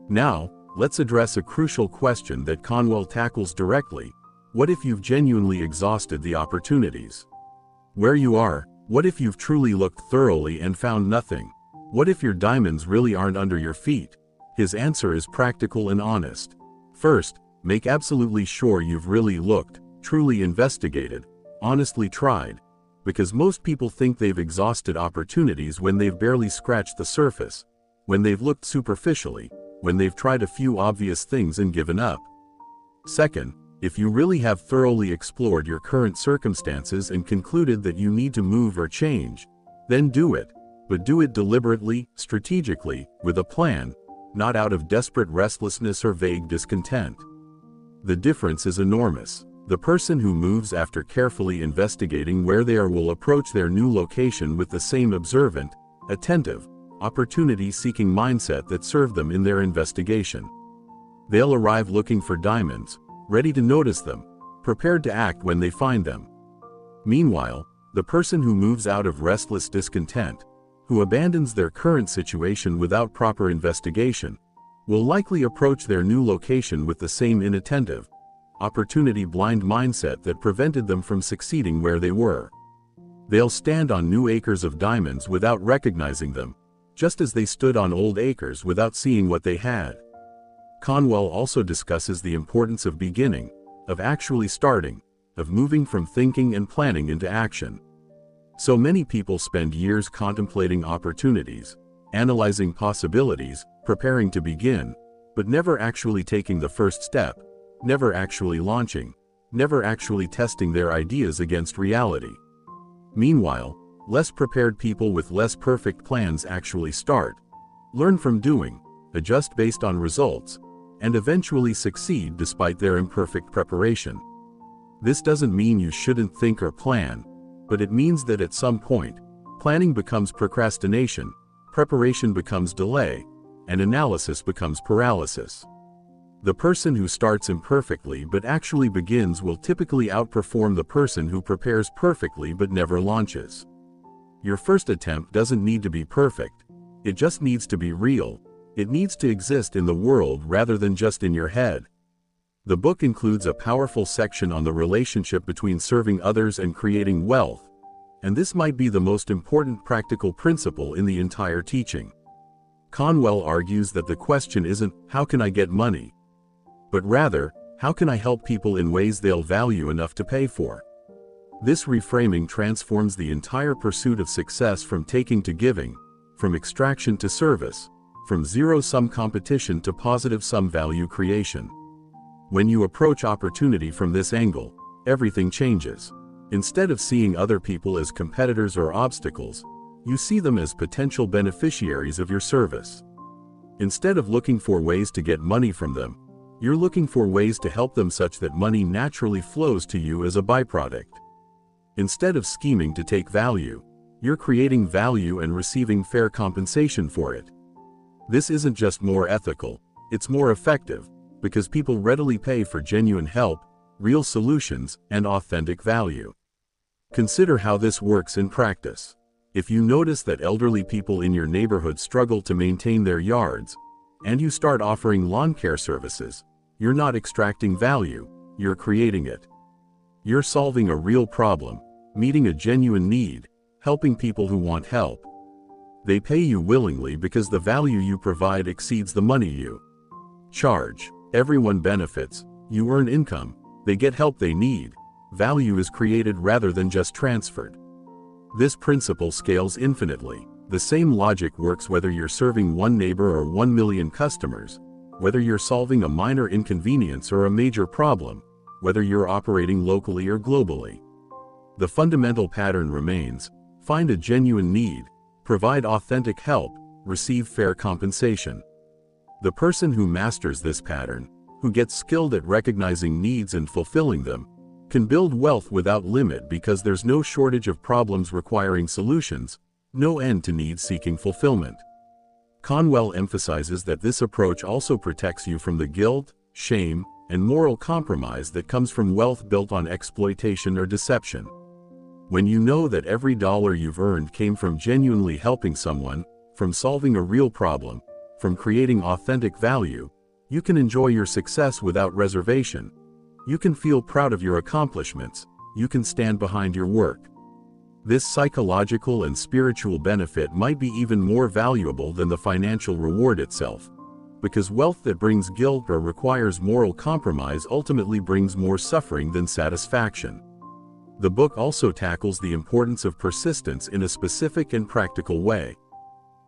Now, let's address a crucial question that Conwell tackles directly. What if you've genuinely exhausted the opportunities? Where you are, what if you've truly looked thoroughly and found nothing? What if your diamonds really aren't under your feet? His answer is practical and honest. First, make absolutely sure you've really looked, truly investigated, honestly tried, because most people think they've exhausted opportunities when they've barely scratched the surface, when they've looked superficially, when they've tried a few obvious things and given up. Second, if you really have thoroughly explored your current circumstances and concluded that you need to move or change, then do it, but do it deliberately, strategically, with a plan, not out of desperate restlessness or vague discontent. The difference is enormous. The person who moves after carefully investigating where they are will approach their new location with the same observant, attentive, opportunity-seeking mindset that served them in their investigation. They'll arrive looking for diamonds, ready to notice them, prepared to act when they find them. Meanwhile, the person who moves out of restless discontent, who abandons their current situation without proper investigation, will likely approach their new location with the same inattentive, opportunity-blind mindset that prevented them from succeeding where they were. They'll stand on new acres of diamonds without recognizing them, just as they stood on old acres without seeing what they had. Conwell also discusses the importance of beginning, of actually starting, of moving from thinking and planning into action. So many people spend years contemplating opportunities, analyzing possibilities, preparing to begin, but never actually taking the first step, never actually launching, never actually testing their ideas against reality. Meanwhile, less prepared people with less perfect plans actually start, learn from doing, adjust based on results, and eventually succeed despite their imperfect preparation. This doesn't mean you shouldn't think or plan, but it means that at some point, planning becomes procrastination, preparation becomes delay, and analysis becomes paralysis. The person who starts imperfectly but actually begins will typically outperform the person who prepares perfectly but never launches. Your first attempt doesn't need to be perfect. It just needs to be real. It needs to exist in the world rather than just in your head. The book includes a powerful section on the relationship between serving others and creating wealth, and this might be the most important practical principle in the entire teaching. Conwell argues that the question isn't, how can I get money? But rather, how can I help people in ways they'll value enough to pay for? This reframing transforms the entire pursuit of success from taking to giving, from extraction to service, from zero-sum competition to positive-sum value creation. When you approach opportunity from this angle, everything changes. Instead of seeing other people as competitors or obstacles, you see them as potential beneficiaries of your service. Instead of looking for ways to get money from them, you're looking for ways to help them such that money naturally flows to you as a byproduct. Instead of scheming to take value, you're creating value and receiving fair compensation for it. This isn't just more ethical, it's more effective, because people readily pay for genuine help, real solutions, and authentic value. Consider how this works in practice. If you notice that elderly people in your neighborhood struggle to maintain their yards, and you start offering lawn care services, you're not extracting value, you're creating it. You're solving a real problem, meeting a genuine need, helping people who want help. They pay you willingly because the value you provide exceeds the money you charge. Everyone benefits, you earn income, they get help they need, value is created rather than just transferred. This principle scales infinitely. The same logic works whether you're serving one neighbor or 1 million customers, whether you're solving a minor inconvenience or a major problem, whether you're operating locally or globally. The fundamental pattern remains: find a genuine need, provide authentic help, receive fair compensation. The person who masters this pattern, who gets skilled at recognizing needs and fulfilling them, can build wealth without limit because there's no shortage of problems requiring solutions, no end to needs seeking fulfillment. Conwell emphasizes that this approach also protects you from the guilt, shame, and moral compromise that comes from wealth built on exploitation or deception. When you know that every dollar you've earned came from genuinely helping someone, from solving a real problem, from creating authentic value, you can enjoy your success without reservation. You can feel proud of your accomplishments. You can stand behind your work. This psychological and spiritual benefit might be even more valuable than the financial reward itself, because wealth that brings guilt or requires moral compromise ultimately brings more suffering than satisfaction. The book also tackles the importance of persistence in a specific and practical way.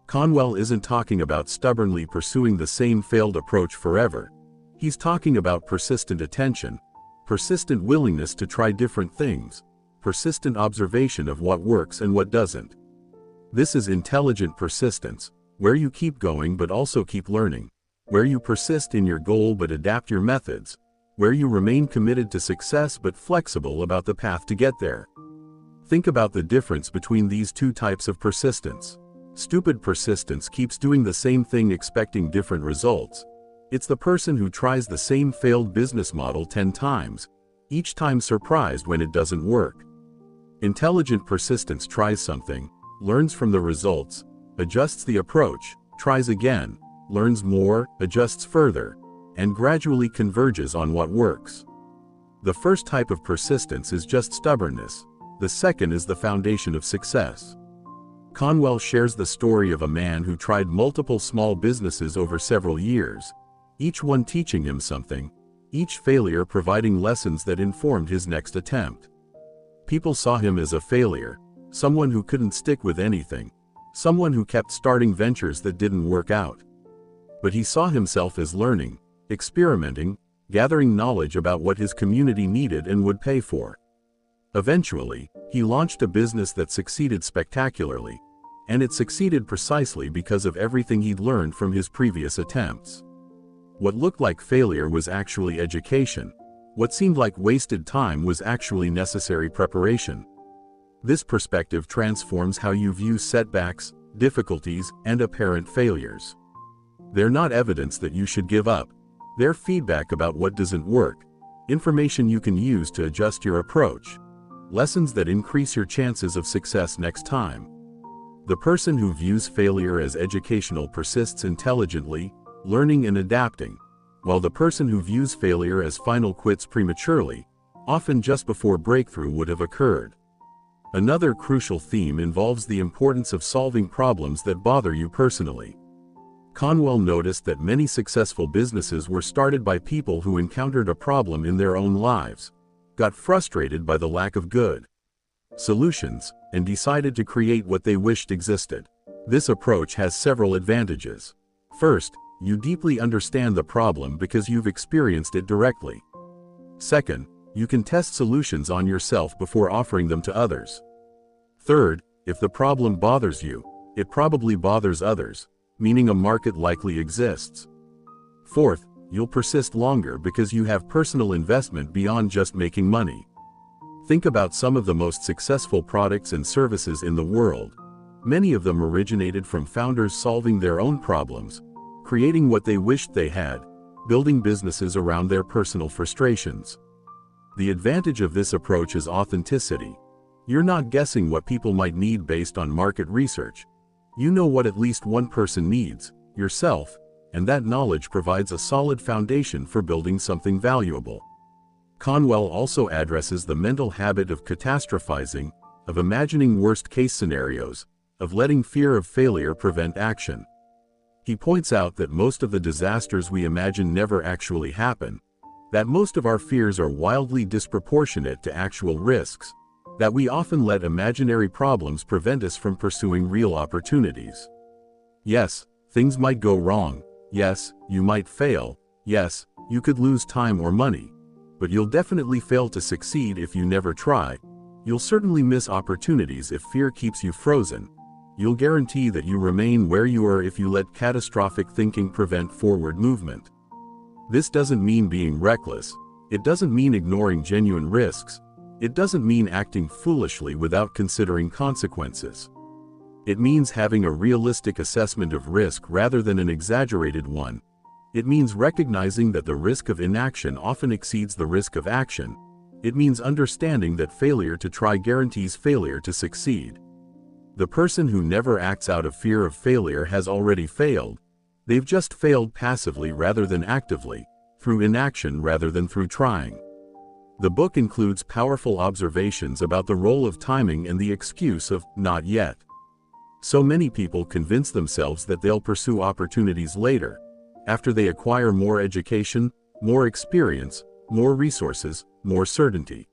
Conwell isn't talking about stubbornly pursuing the same failed approach forever. He's talking about persistent attention, persistent willingness to try different things, persistent observation of what works and what doesn't. This is intelligent persistence, where you keep going but also keep learning, where you persist in your goal but adapt your methods, where you remain committed to success but flexible about the path to get there. Think about the difference between these two types of persistence. Stupid persistence keeps doing the same thing expecting different results. It's the person who tries the same failed business model 10 times, each time surprised when it doesn't work. Intelligent persistence tries something, learns from the results, adjusts the approach, tries again, learns more, adjusts further, and gradually converges on what works. The first type of persistence is just stubbornness. The second is the foundation of success. Conwell shares the story of a man who tried multiple small businesses over several years, each one teaching him something, each failure providing lessons that informed his next attempt. People saw him as a failure, someone who couldn't stick with anything, someone who kept starting ventures that didn't work out. But he saw himself as learning, experimenting, gathering knowledge about what his community needed and would pay for. Eventually, he launched a business that succeeded spectacularly, and it succeeded precisely because of everything he'd learned from his previous attempts. What looked like failure was actually education. What seemed like wasted time was actually necessary preparation. This perspective transforms how you view setbacks, difficulties, and apparent failures. They're not evidence that you should give up. They're feedback about what doesn't work, information you can use to adjust your approach, lessons that increase your chances of success next time. The person who views failure as educational persists intelligently, learning and adapting, while the person who views failure as final quits prematurely, often just before breakthrough would have occurred. Another crucial theme involves the importance of solving problems that bother you personally. Conwell noticed that many successful businesses were started by people who encountered a problem in their own lives, got frustrated by the lack of good solutions, and decided to create what they wished existed. This approach has several advantages. First, you deeply understand the problem because you've experienced it directly. Second, you can test solutions on yourself before offering them to others. Third, if the problem bothers you, it probably bothers others, meaning a market likely exists. Fourth, you'll persist longer because you have personal investment beyond just making money. Think about some of the most successful products and services in the world. Many of them originated from founders solving their own problems, creating what they wished they had, building businesses around their personal frustrations. The advantage of this approach is authenticity. You're not guessing what people might need based on market research. You know what at least one person needs, yourself, and that knowledge provides a solid foundation for building something valuable. Conwell also addresses the mental habit of catastrophizing, of imagining worst-case scenarios, of letting fear of failure prevent action. He points out that most of the disasters we imagine never actually happen, that most of our fears are wildly disproportionate to actual risks, that we often let imaginary problems prevent us from pursuing real opportunities. Yes, things might go wrong. Yes, you might fail. Yes, you could lose time or money. But you'll definitely fail to succeed if you never try. You'll certainly miss opportunities if fear keeps you frozen. You'll guarantee that you remain where you are if you let catastrophic thinking prevent forward movement. This doesn't mean being reckless. It doesn't mean ignoring genuine risks. It doesn't mean acting foolishly without considering consequences. It means having a realistic assessment of risk rather than an exaggerated one. It means recognizing that the risk of inaction often exceeds the risk of action. It means understanding that failure to try guarantees failure to succeed. The person who never acts out of fear of failure has already failed. They've just failed passively rather than actively, through inaction rather than through trying. The book includes powerful observations about the role of timing and the excuse of "not yet." So many people convince themselves that they'll pursue opportunities later, after they acquire more education, more experience, more resources, more certainty.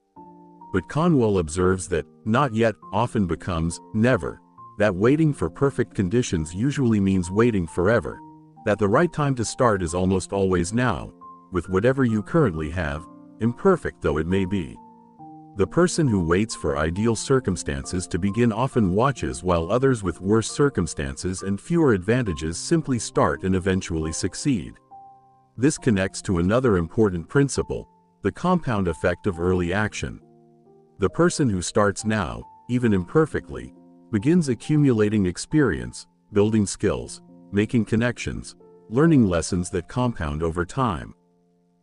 But Conwell observes that "not yet" often becomes "never," that waiting for perfect conditions usually means waiting forever, that the right time to start is almost always now, with whatever you currently have, imperfect though it may be. The person who waits for ideal circumstances to begin often watches while others with worse circumstances and fewer advantages simply start and eventually succeed. This connects to another important principle, the compound effect of early action. The person who starts now, even imperfectly, begins accumulating experience, building skills, making connections, learning lessons that compound over time.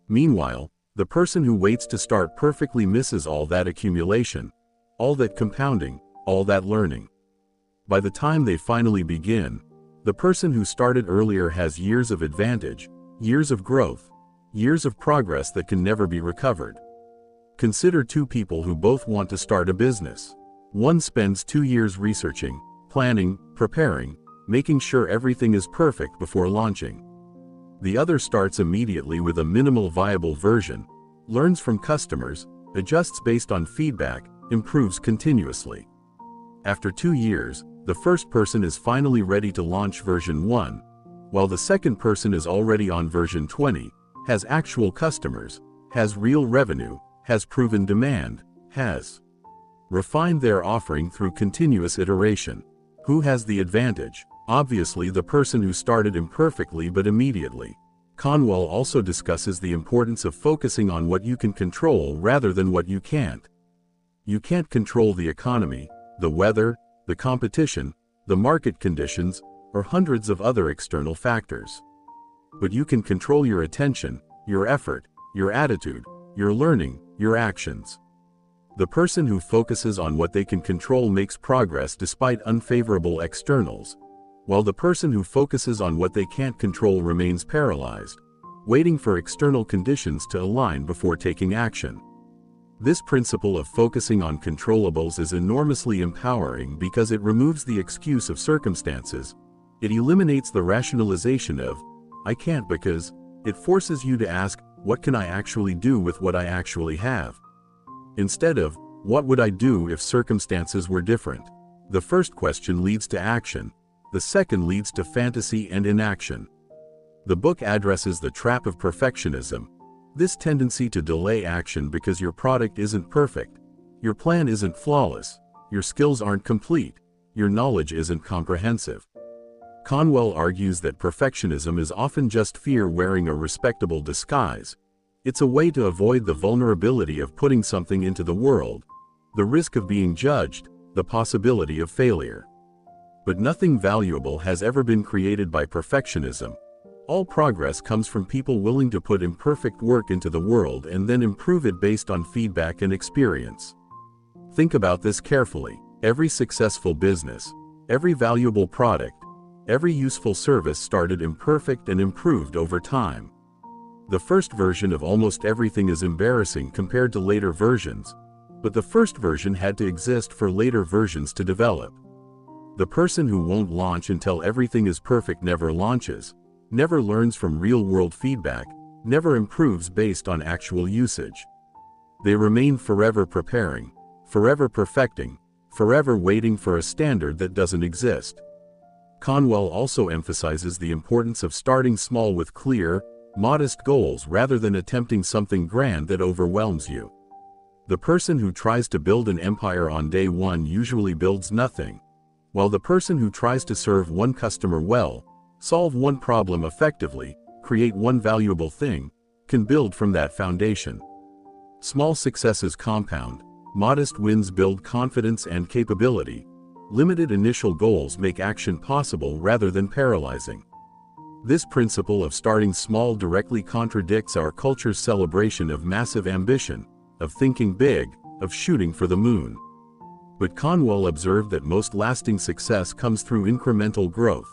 Meanwhile, the person who waits to start perfectly misses all that accumulation, all that compounding, all that learning. By the time they finally begin, the person who started earlier has years of advantage, years of growth, years of progress that can never be recovered. Consider two people who both want to start a business. One spends 2 years researching, planning, preparing, making sure everything is perfect before launching. The other starts immediately with a minimal viable version, learns from customers, adjusts based on feedback, improves continuously. After 2 years, the first person is finally ready to launch version 1, while the second person is already on version 20, has actual customers, has real revenue, has proven demand, has refined their offering through continuous iteration. Who has the advantage? Obviously the person who started imperfectly but immediately. Conwell also discusses the importance of focusing on what you can control rather than what you can't. You can't control the economy, the weather, the competition, the market conditions, or hundreds of other external factors. But you can control your attention, your effort, your attitude, your learning, your actions. The person who focuses on what they can control makes progress despite unfavorable externals, while the person who focuses on what they can't control remains paralyzed, waiting for external conditions to align before taking action. This principle of focusing on controllables is enormously empowering because it removes the excuse of circumstances. It eliminates the rationalization of, "I can't because," it forces you to ask, "What can I actually do with what I actually have?" Instead of, "What would I do if circumstances were different?" The first question leads to action. The second leads to fantasy and inaction. The book addresses the trap of perfectionism, this tendency to delay action because your product isn't perfect, your plan isn't flawless, your skills aren't complete, your knowledge isn't comprehensive. Conwell argues that perfectionism is often just fear wearing a respectable disguise. It's a way to avoid the vulnerability of putting something into the world, the risk of being judged, the possibility of failure. But nothing valuable has ever been created by perfectionism. All progress comes from people willing to put imperfect work into the world and then improve it based on feedback and experience. Think about this carefully. Every successful business, every valuable product, every useful service started imperfect and improved over time. The first version of almost everything is embarrassing compared to later versions, but the first version had to exist for later versions to develop. The person who won't launch until everything is perfect never launches, never learns from real-world feedback, never improves based on actual usage. They remain forever preparing, forever perfecting, forever waiting for a standard that doesn't exist. Conwell also emphasizes the importance of starting small with clear, modest goals rather than attempting something grand that overwhelms you. The person who tries to build an empire on day one usually builds nothing, while the person who tries to serve one customer well, solve one problem effectively, create one valuable thing, can build from that foundation. Small successes compound, modest wins build confidence and capability, limited initial goals make action possible rather than paralyzing. This principle of starting small directly contradicts our culture's celebration of massive ambition, of thinking big, of shooting for the moon. But Conwell observed that most lasting success comes through incremental growth,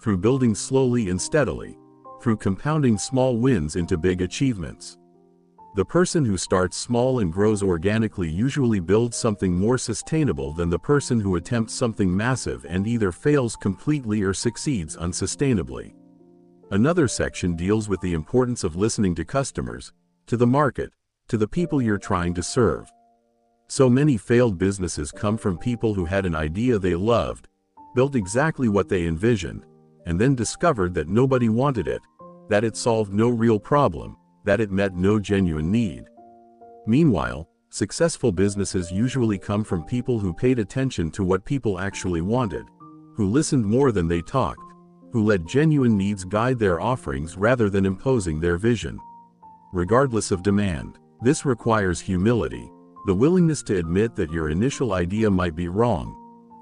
through building slowly and steadily, through compounding small wins into big achievements. The person who starts small and grows organically usually builds something more sustainable than the person who attempts something massive and either fails completely or succeeds unsustainably. Another section deals with the importance of listening to customers, to the market, to the people you're trying to serve. So many failed businesses come from people who had an idea they loved, built exactly what they envisioned, and then discovered that nobody wanted it, that it solved no real problem, that it met no genuine need. Meanwhile, successful businesses usually come from people who paid attention to what people actually wanted, who listened more than they talked, who let genuine needs guide their offerings rather than imposing their vision. Regardless of demand, this requires humility, the willingness to admit that your initial idea might be wrong,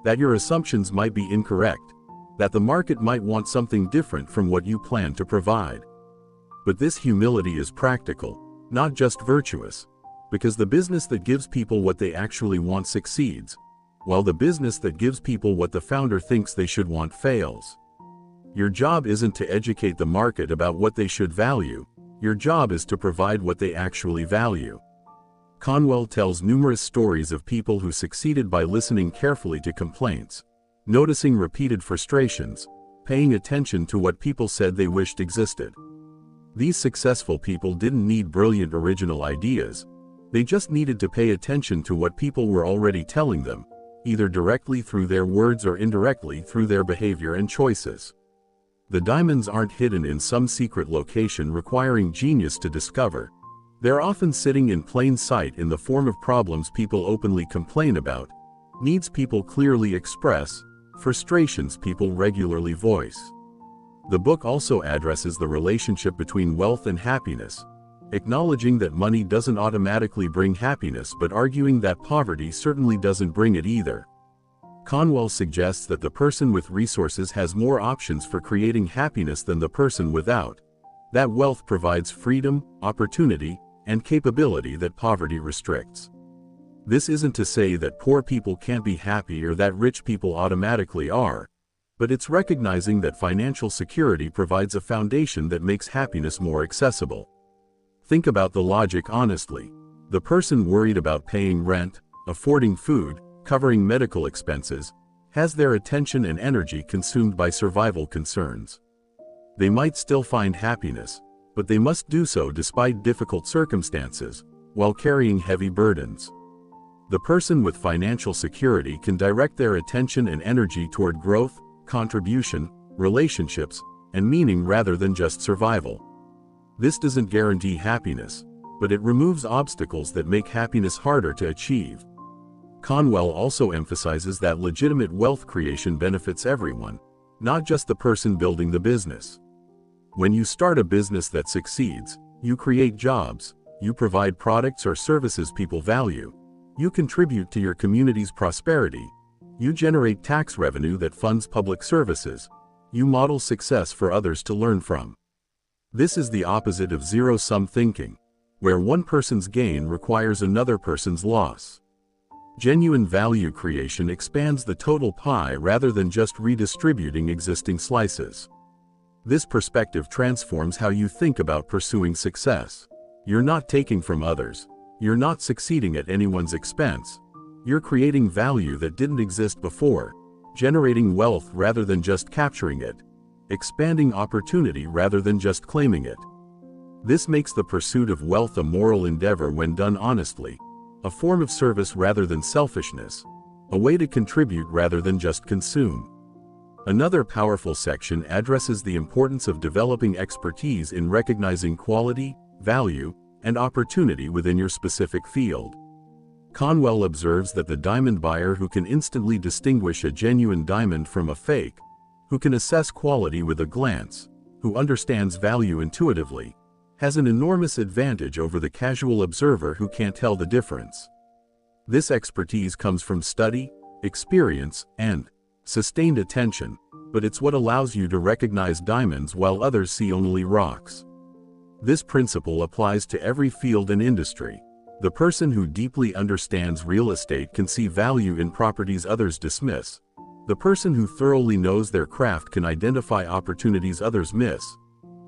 that your assumptions might be incorrect, that the market might want something different from what you plan to provide. But this humility is practical, not just virtuous, because the business that gives people what they actually want succeeds, while the business that gives people what the founder thinks they should want fails. Your job isn't to educate the market about what they should value, your job is to provide what they actually value. Conwell tells numerous stories of people who succeeded by listening carefully to complaints, noticing repeated frustrations, paying attention to what people said they wished existed. These successful people didn't need brilliant original ideas, they just needed to pay attention to what people were already telling them, either directly through their words or indirectly through their behavior and choices. The diamonds aren't hidden in some secret location requiring genius to discover. They're often sitting in plain sight in the form of problems people openly complain about, needs people clearly express, frustrations people regularly voice. The book also addresses the relationship between wealth and happiness, acknowledging that money doesn't automatically bring happiness but arguing that poverty certainly doesn't bring it either. Conwell suggests that the person with resources has more options for creating happiness than the person without, that wealth provides freedom, opportunity, and capability that poverty restricts. This isn't to say that poor people can't be happy or that rich people automatically are, but it's recognizing that financial security provides a foundation that makes happiness more accessible. Think about the logic honestly. The person worried about paying rent, affording food, covering medical expenses, has their attention and energy consumed by survival concerns. They might still find happiness, but they must do so despite difficult circumstances, while carrying heavy burdens. The person with financial security can direct their attention and energy toward growth, contribution, relationships, and meaning rather than just survival. This doesn't guarantee happiness, but it removes obstacles that make happiness harder to achieve. Conwell also emphasizes that legitimate wealth creation benefits everyone, not just the person building the business. When you start a business that succeeds, you create jobs, you provide products or services people value, you contribute to your community's prosperity, you generate tax revenue that funds public services, you model success for others to learn from. This is the opposite of zero-sum thinking, where one person's gain requires another person's loss. Genuine value creation expands the total pie rather than just redistributing existing slices. This perspective transforms how you think about pursuing success. You're not taking from others. You're not succeeding at anyone's expense. You're creating value that didn't exist before, generating wealth rather than just capturing it, expanding opportunity rather than just claiming it. This makes the pursuit of wealth a moral endeavor when done honestly, a form of service rather than selfishness, a way to contribute rather than just consume. Another powerful section addresses the importance of developing expertise in recognizing quality, value, and opportunity within your specific field. Conwell observes that the diamond buyer who can instantly distinguish a genuine diamond from a fake, who can assess quality with a glance, who understands value intuitively, has an enormous advantage over the casual observer who can't tell the difference. This expertise comes from study, experience, and sustained attention, but it's what allows you to recognize diamonds while others see only rocks. This principle applies to every field and industry. The person who deeply understands real estate can see value in properties others dismiss. The person who thoroughly knows their craft can identify opportunities others miss.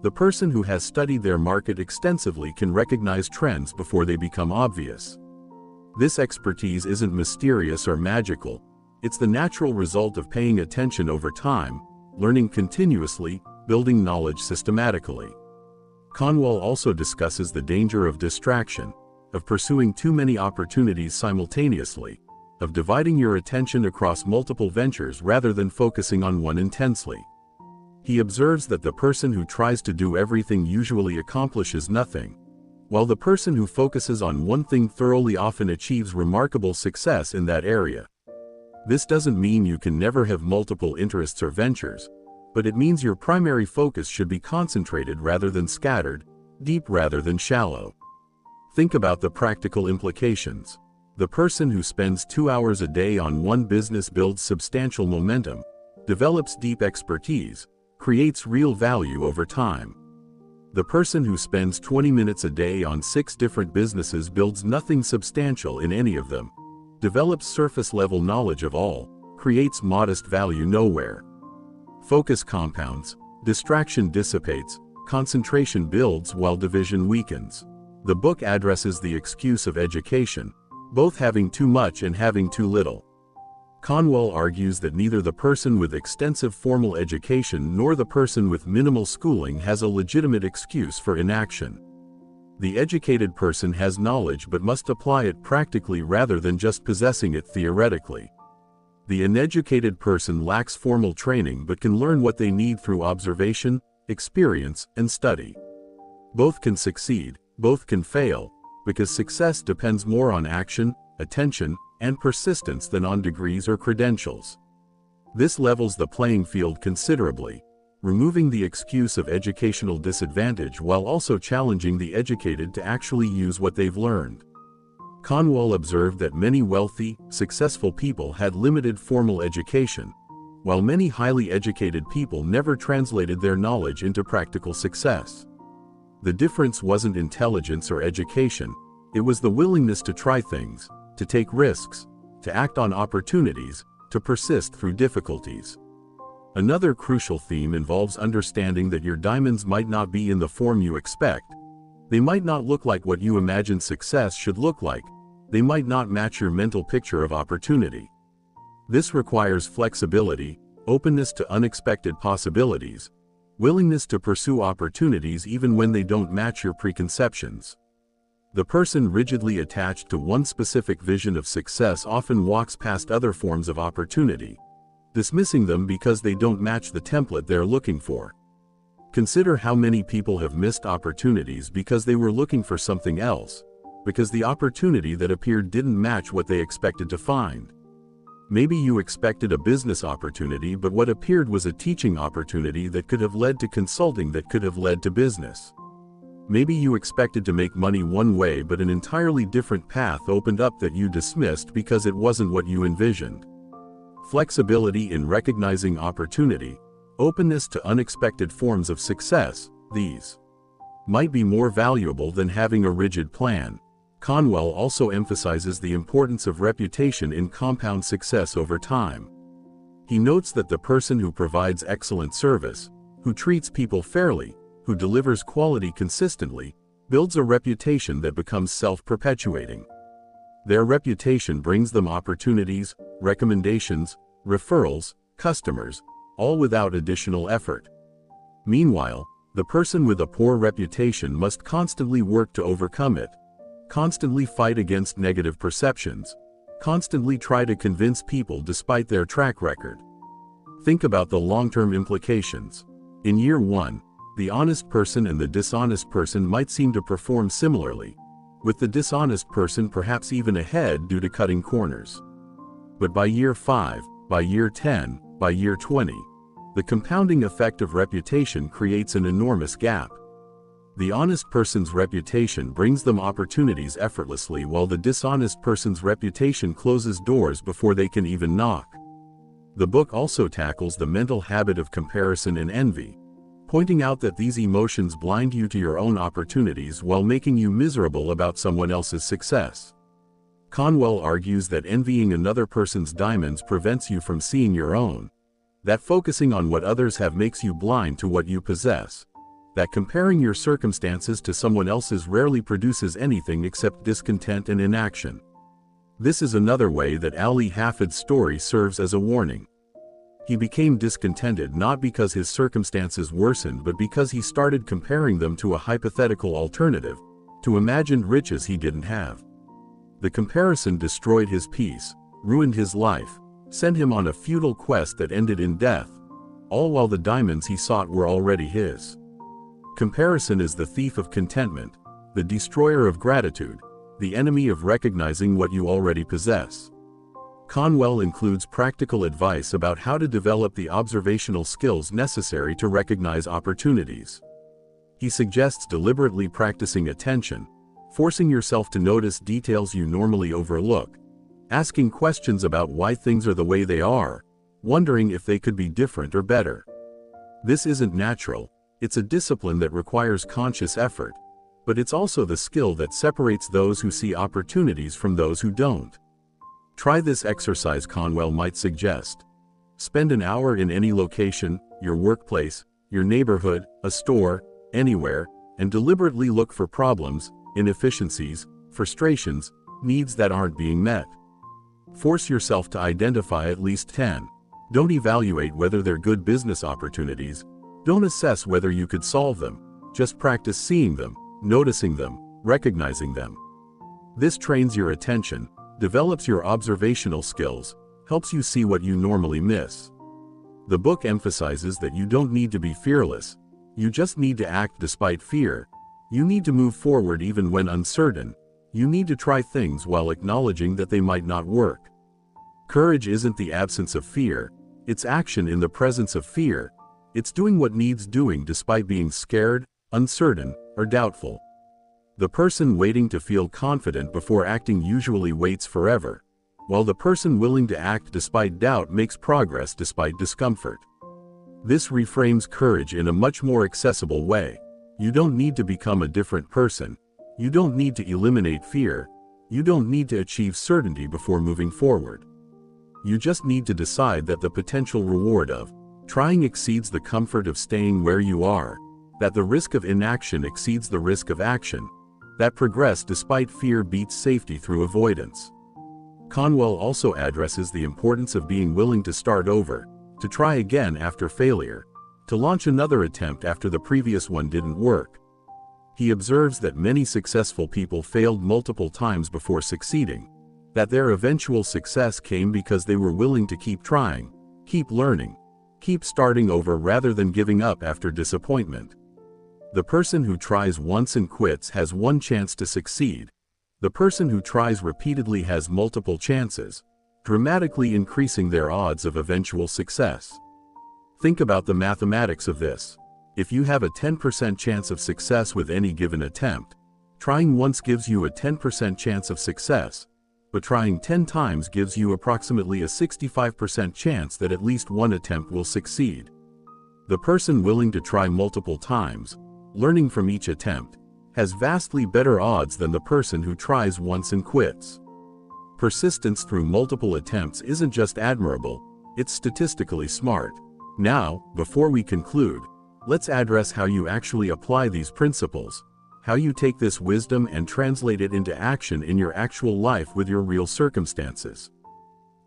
The person who has studied their market extensively can recognize trends before they become obvious. This expertise isn't mysterious or magical. It's the natural result of paying attention over time, learning continuously, building knowledge systematically. Conwell also discusses the danger of distraction, of pursuing too many opportunities simultaneously, of dividing your attention across multiple ventures rather than focusing on one intensely. He observes that the person who tries to do everything usually accomplishes nothing, while the person who focuses on one thing thoroughly often achieves remarkable success in that area. This doesn't mean you can never have multiple interests or ventures, but it means your primary focus should be concentrated rather than scattered, deep rather than shallow. Think about the practical implications. The person who spends 2 hours a day on one business builds substantial momentum, develops deep expertise, creates real value over time. The person who spends 20 minutes a day on 6 different businesses builds nothing substantial in any of them, develops surface-level knowledge of all, creates modest value nowhere. Focus compounds, distraction dissipates, concentration builds while division weakens. The book addresses the excuse of education, both having too much and having too little. Conwell argues that neither the person with extensive formal education nor the person with minimal schooling has a legitimate excuse for inaction. The educated person has knowledge but must apply it practically rather than just possessing it theoretically. The uneducated person lacks formal training but can learn what they need through observation, experience, and study. Both can succeed, both can fail, because success depends more on action, attention, and persistence than on degrees or credentials. This levels the playing field considerably, removing the excuse of educational disadvantage while also challenging the educated to actually use what they've learned. Conwell observed that many wealthy, successful people had limited formal education, while many highly educated people never translated their knowledge into practical success. The difference wasn't intelligence or education, it was the willingness to try things, to take risks, to act on opportunities, to persist through difficulties. Another crucial theme involves understanding that your diamonds might not be in the form you expect. They might not look like what you imagine success should look like. They might not match your mental picture of opportunity. This requires flexibility, openness to unexpected possibilities, willingness to pursue opportunities even when they don't match your preconceptions. The person rigidly attached to one specific vision of success often walks past other forms of opportunity, dismissing them because they don't match the template they're looking for. Consider how many people have missed opportunities because they were looking for something else, because the opportunity that appeared didn't match what they expected to find. Maybe you expected a business opportunity, but what appeared was a teaching opportunity that could have led to consulting that could have led to business. Maybe you expected to make money one way, but an entirely different path opened up that you dismissed because it wasn't what you envisioned. Flexibility in recognizing opportunity, openness to unexpected forms of success, these might be more valuable than having a rigid plan. Conwell also emphasizes the importance of reputation in compound success over time. He notes that the person who provides excellent service, who treats people fairly, who delivers quality consistently, builds a reputation that becomes self-perpetuating. Their reputation brings them opportunities, recommendations, referrals, customers, all without additional effort. Meanwhile, the person with a poor reputation must constantly work to overcome it, constantly fight against negative perceptions, constantly try to convince people despite their track record. Think about the long-term implications. In year 1, the honest person and the dishonest person might seem to perform similarly, with the dishonest person perhaps even ahead due to cutting corners. But by year 5, by year 10, by year 20, the compounding effect of reputation creates an enormous gap. The honest person's reputation brings them opportunities effortlessly, while the dishonest person's reputation closes doors before they can even knock. The book also tackles the mental habit of comparison and envy, pointing out that these emotions blind you to your own opportunities while making you miserable about someone else's success. Conwell argues that envying another person's diamonds prevents you from seeing your own, that focusing on what others have makes you blind to what you possess, that comparing your circumstances to someone else's rarely produces anything except discontent and inaction. This is another way that Ali Hafid's story serves as a warning. He became discontented not because his circumstances worsened, but because he started comparing them to a hypothetical alternative, to imagined riches he didn't have. The comparison destroyed his peace, ruined his life, sent him on a futile quest that ended in death, all while the diamonds he sought were already his. Comparison is the thief of contentment, the destroyer of gratitude, the enemy of recognizing what you already possess. Conwell includes practical advice about how to develop the observational skills necessary to recognize opportunities. He suggests deliberately practicing attention, forcing yourself to notice details you normally overlook, asking questions about why things are the way they are, wondering if they could be different or better. This isn't natural, it's a discipline that requires conscious effort, but it's also the skill that separates those who see opportunities from those who don't. Try this exercise, Conwell might suggest. Spend an hour in any location, your workplace, your neighborhood, a store, anywhere, and deliberately look for problems, inefficiencies, frustrations, needs that aren't being met. Force yourself to identify at least 10. Don't evaluate whether they're good business opportunities. Don't assess whether you could solve them. Just practice seeing them, noticing them, recognizing them. This trains your attention, develops your observational skills, helps you see what you normally miss. The book emphasizes that you don't need to be fearless. You just need to act despite fear. You need to move forward even when uncertain. You need to try things while acknowledging that they might not work. Courage isn't the absence of fear, it's action in the presence of fear. It's doing what needs doing despite being scared, uncertain, or doubtful. The person waiting to feel confident before acting usually waits forever, while the person willing to act despite doubt makes progress despite discomfort. This reframes courage in a much more accessible way. You don't need to become a different person. You don't need to eliminate fear. You don't need to achieve certainty before moving forward. You just need to decide that the potential reward of trying exceeds the comfort of staying where you are, that the risk of inaction exceeds the risk of action, that progress despite fear beats safety through avoidance. Conwell also addresses the importance of being willing to start over, to try again after failure, to launch another attempt after the previous one didn't work. He observes that many successful people failed multiple times before succeeding, that their eventual success came because they were willing to keep trying, keep learning, keep starting over rather than giving up after disappointment. The person who tries once and quits has one chance to succeed. The person who tries repeatedly has multiple chances, dramatically increasing their odds of eventual success. Think about the mathematics of this. If you have a 10% chance of success with any given attempt, trying once gives you a 10% chance of success, but trying 10 times gives you approximately a 65% chance that at least one attempt will succeed. The person willing to try multiple times, learning from each attempt, has vastly better odds than the person who tries once and quits. Persistence through multiple attempts isn't just admirable, it's statistically smart. Now, before we conclude, let's address how you actually apply these principles, how you take this wisdom and translate it into action in your actual life with your real circumstances.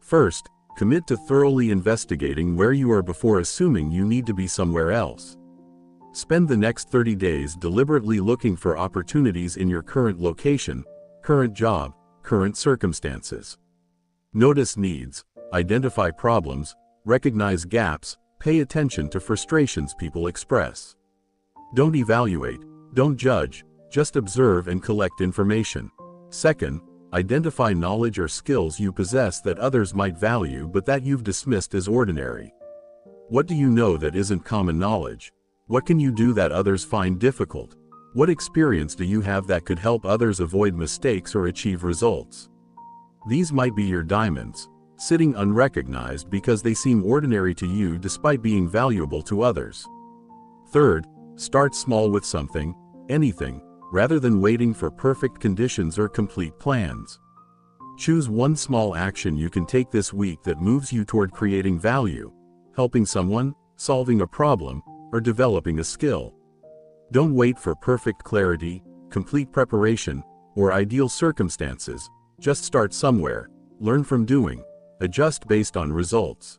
First, commit to thoroughly investigating where you are before assuming you need to be somewhere else. Spend the next 30 days deliberately looking for opportunities in your current location, current job, current circumstances. Notice needs, identify problems, recognize gaps, pay attention to frustrations people express. Don't evaluate, don't judge, just observe and collect information. Second, identify knowledge or skills you possess that others might value but that you've dismissed as ordinary. What do you know that isn't common knowledge? What can you do that others find difficult? What experience do you have that could help others avoid mistakes or achieve results? These might be your diamonds, sitting unrecognized because they seem ordinary to you despite being valuable to others. Third, start small with something, anything, rather than waiting for perfect conditions or complete plans. Choose one small action you can take this week that moves you toward creating value, helping someone, solving a problem, or developing a skill. Don't wait for perfect clarity, complete preparation, or ideal circumstances. Just start somewhere, learn from doing, adjust based on results.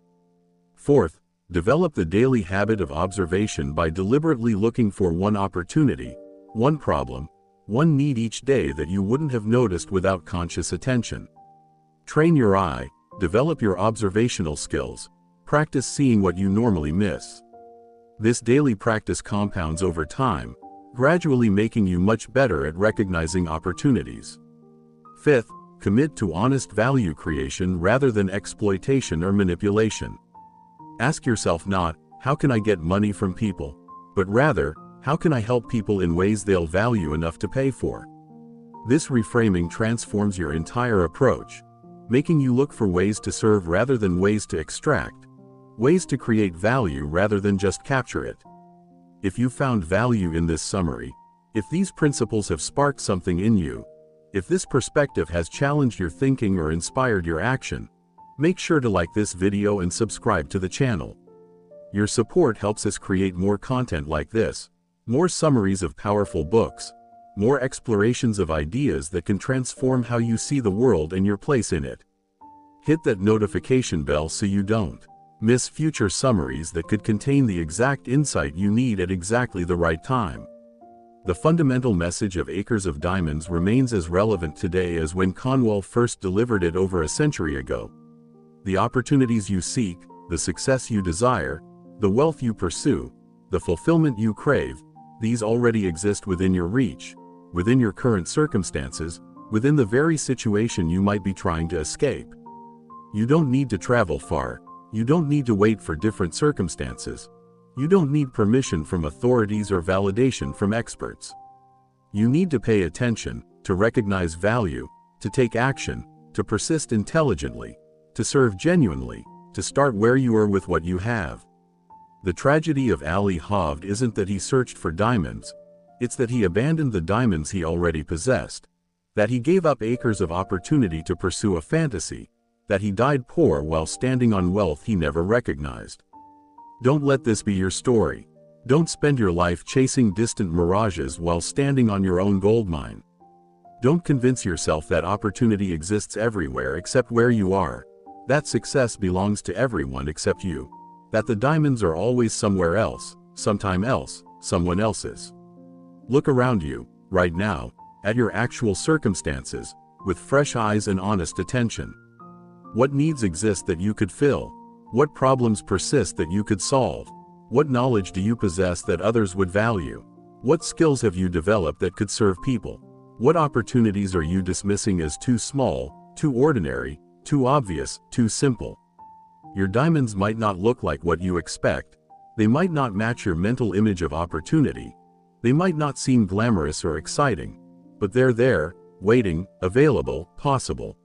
Fourth, develop the daily habit of observation by deliberately looking for one opportunity, one problem, one need each day that you wouldn't have noticed without conscious attention. Train your eye, develop your observational skills, practice seeing what you normally miss. This daily practice compounds over time, gradually making you much better at recognizing opportunities. Fifth, commit to honest value creation rather than exploitation or manipulation. Ask yourself not, how can I get money from people, but rather, how can I help people in ways they'll value enough to pay for? This reframing transforms your entire approach, making you look for ways to serve rather than ways to extract, ways to create value rather than just capture it. If you found value in this summary, if these principles have sparked something in you, if this perspective has challenged your thinking or inspired your action, make sure to like this video and subscribe to the channel. Your support helps us create more content like this, more summaries of powerful books, more explorations of ideas that can transform how you see the world and your place in it. Hit that notification bell so you don't miss future summaries that could contain the exact insight you need at exactly the right time. The fundamental message of Acres of Diamonds remains as relevant today as when Conwell first delivered it over a century ago. The opportunities you seek, the success you desire, the wealth you pursue, the fulfillment you crave, these already exist within your reach, within your current circumstances, within the very situation you might be trying to escape. You don't need to travel far. You don't need to wait for different circumstances. You don't need permission from authorities or validation from experts. You need to pay attention, to recognize value, to take action, to persist intelligently, to serve genuinely, to start where you are with what you have. The tragedy of Ali Hovd isn't that he searched for diamonds, it's that he abandoned the diamonds he already possessed, that he gave up acres of opportunity to pursue a fantasy, that he died poor while standing on wealth he never recognized. Don't let this be your story. Don't spend your life chasing distant mirages while standing on your own goldmine. Don't convince yourself that opportunity exists everywhere except where you are, that success belongs to everyone except you, that the diamonds are always somewhere else, sometime else, someone else's. Look around you, right now, at your actual circumstances, with fresh eyes and honest attention. What needs exist that you could fill? What problems persist that you could solve? What knowledge do you possess that others would value? What skills have you developed that could serve people? What opportunities are you dismissing as too small, too ordinary, too obvious, too simple? Your diamonds might not look like what you expect. They might not match your mental image of opportunity. They might not seem glamorous or exciting, but they're there, waiting, available, possible.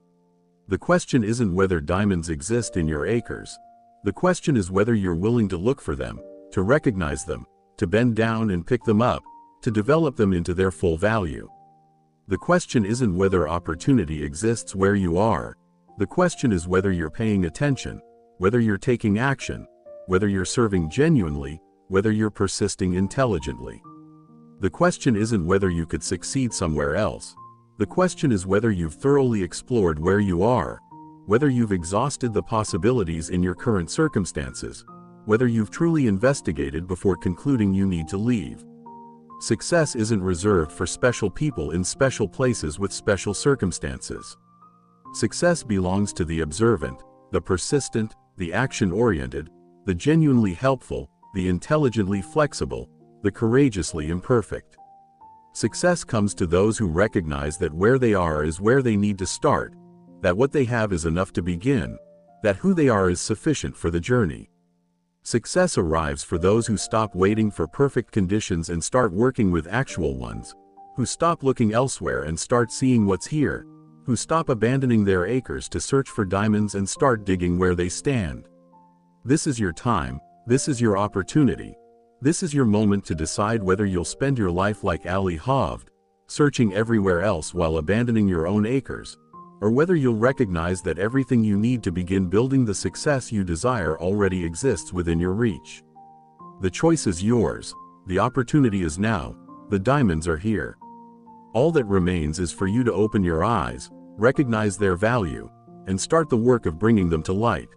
The question isn't whether diamonds exist in your acres. The question is whether you're willing to look for them, to recognize them, to bend down and pick them up, to develop them into their full value. The question isn't whether opportunity exists where you are. The question is whether you're paying attention, whether you're taking action, whether you're serving genuinely, whether you're persisting intelligently. The question isn't whether you could succeed somewhere else. The question is whether you've thoroughly explored where you are, whether you've exhausted the possibilities in your current circumstances, whether you've truly investigated before concluding you need to leave. Success isn't reserved for special people in special places with special circumstances. Success belongs to the observant, the persistent, the action-oriented, the genuinely helpful, the intelligently flexible, the courageously imperfect. Success comes to those who recognize that where they are is where they need to start, that what they have is enough to begin, that who they are is sufficient for the journey. Success arrives for those who stop waiting for perfect conditions and start working with actual ones, who stop looking elsewhere and start seeing what's here, who stop abandoning their acres to search for diamonds and start digging where they stand. This is your time, this is your opportunity. This is your moment to decide whether you'll spend your life like Ali Hovd, searching everywhere else while abandoning your own acres, or whether you'll recognize that everything you need to begin building the success you desire already exists within your reach. The choice is yours, the opportunity is now, the diamonds are here. All that remains is for you to open your eyes, recognize their value, and start the work of bringing them to light.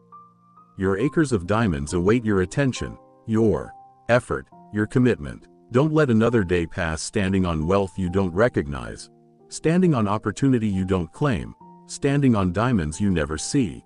Your acres of diamonds await your attention, your effort, your commitment. Don't let another day pass standing on wealth you don't recognize, standing on opportunity you don't claim, standing on diamonds you never see.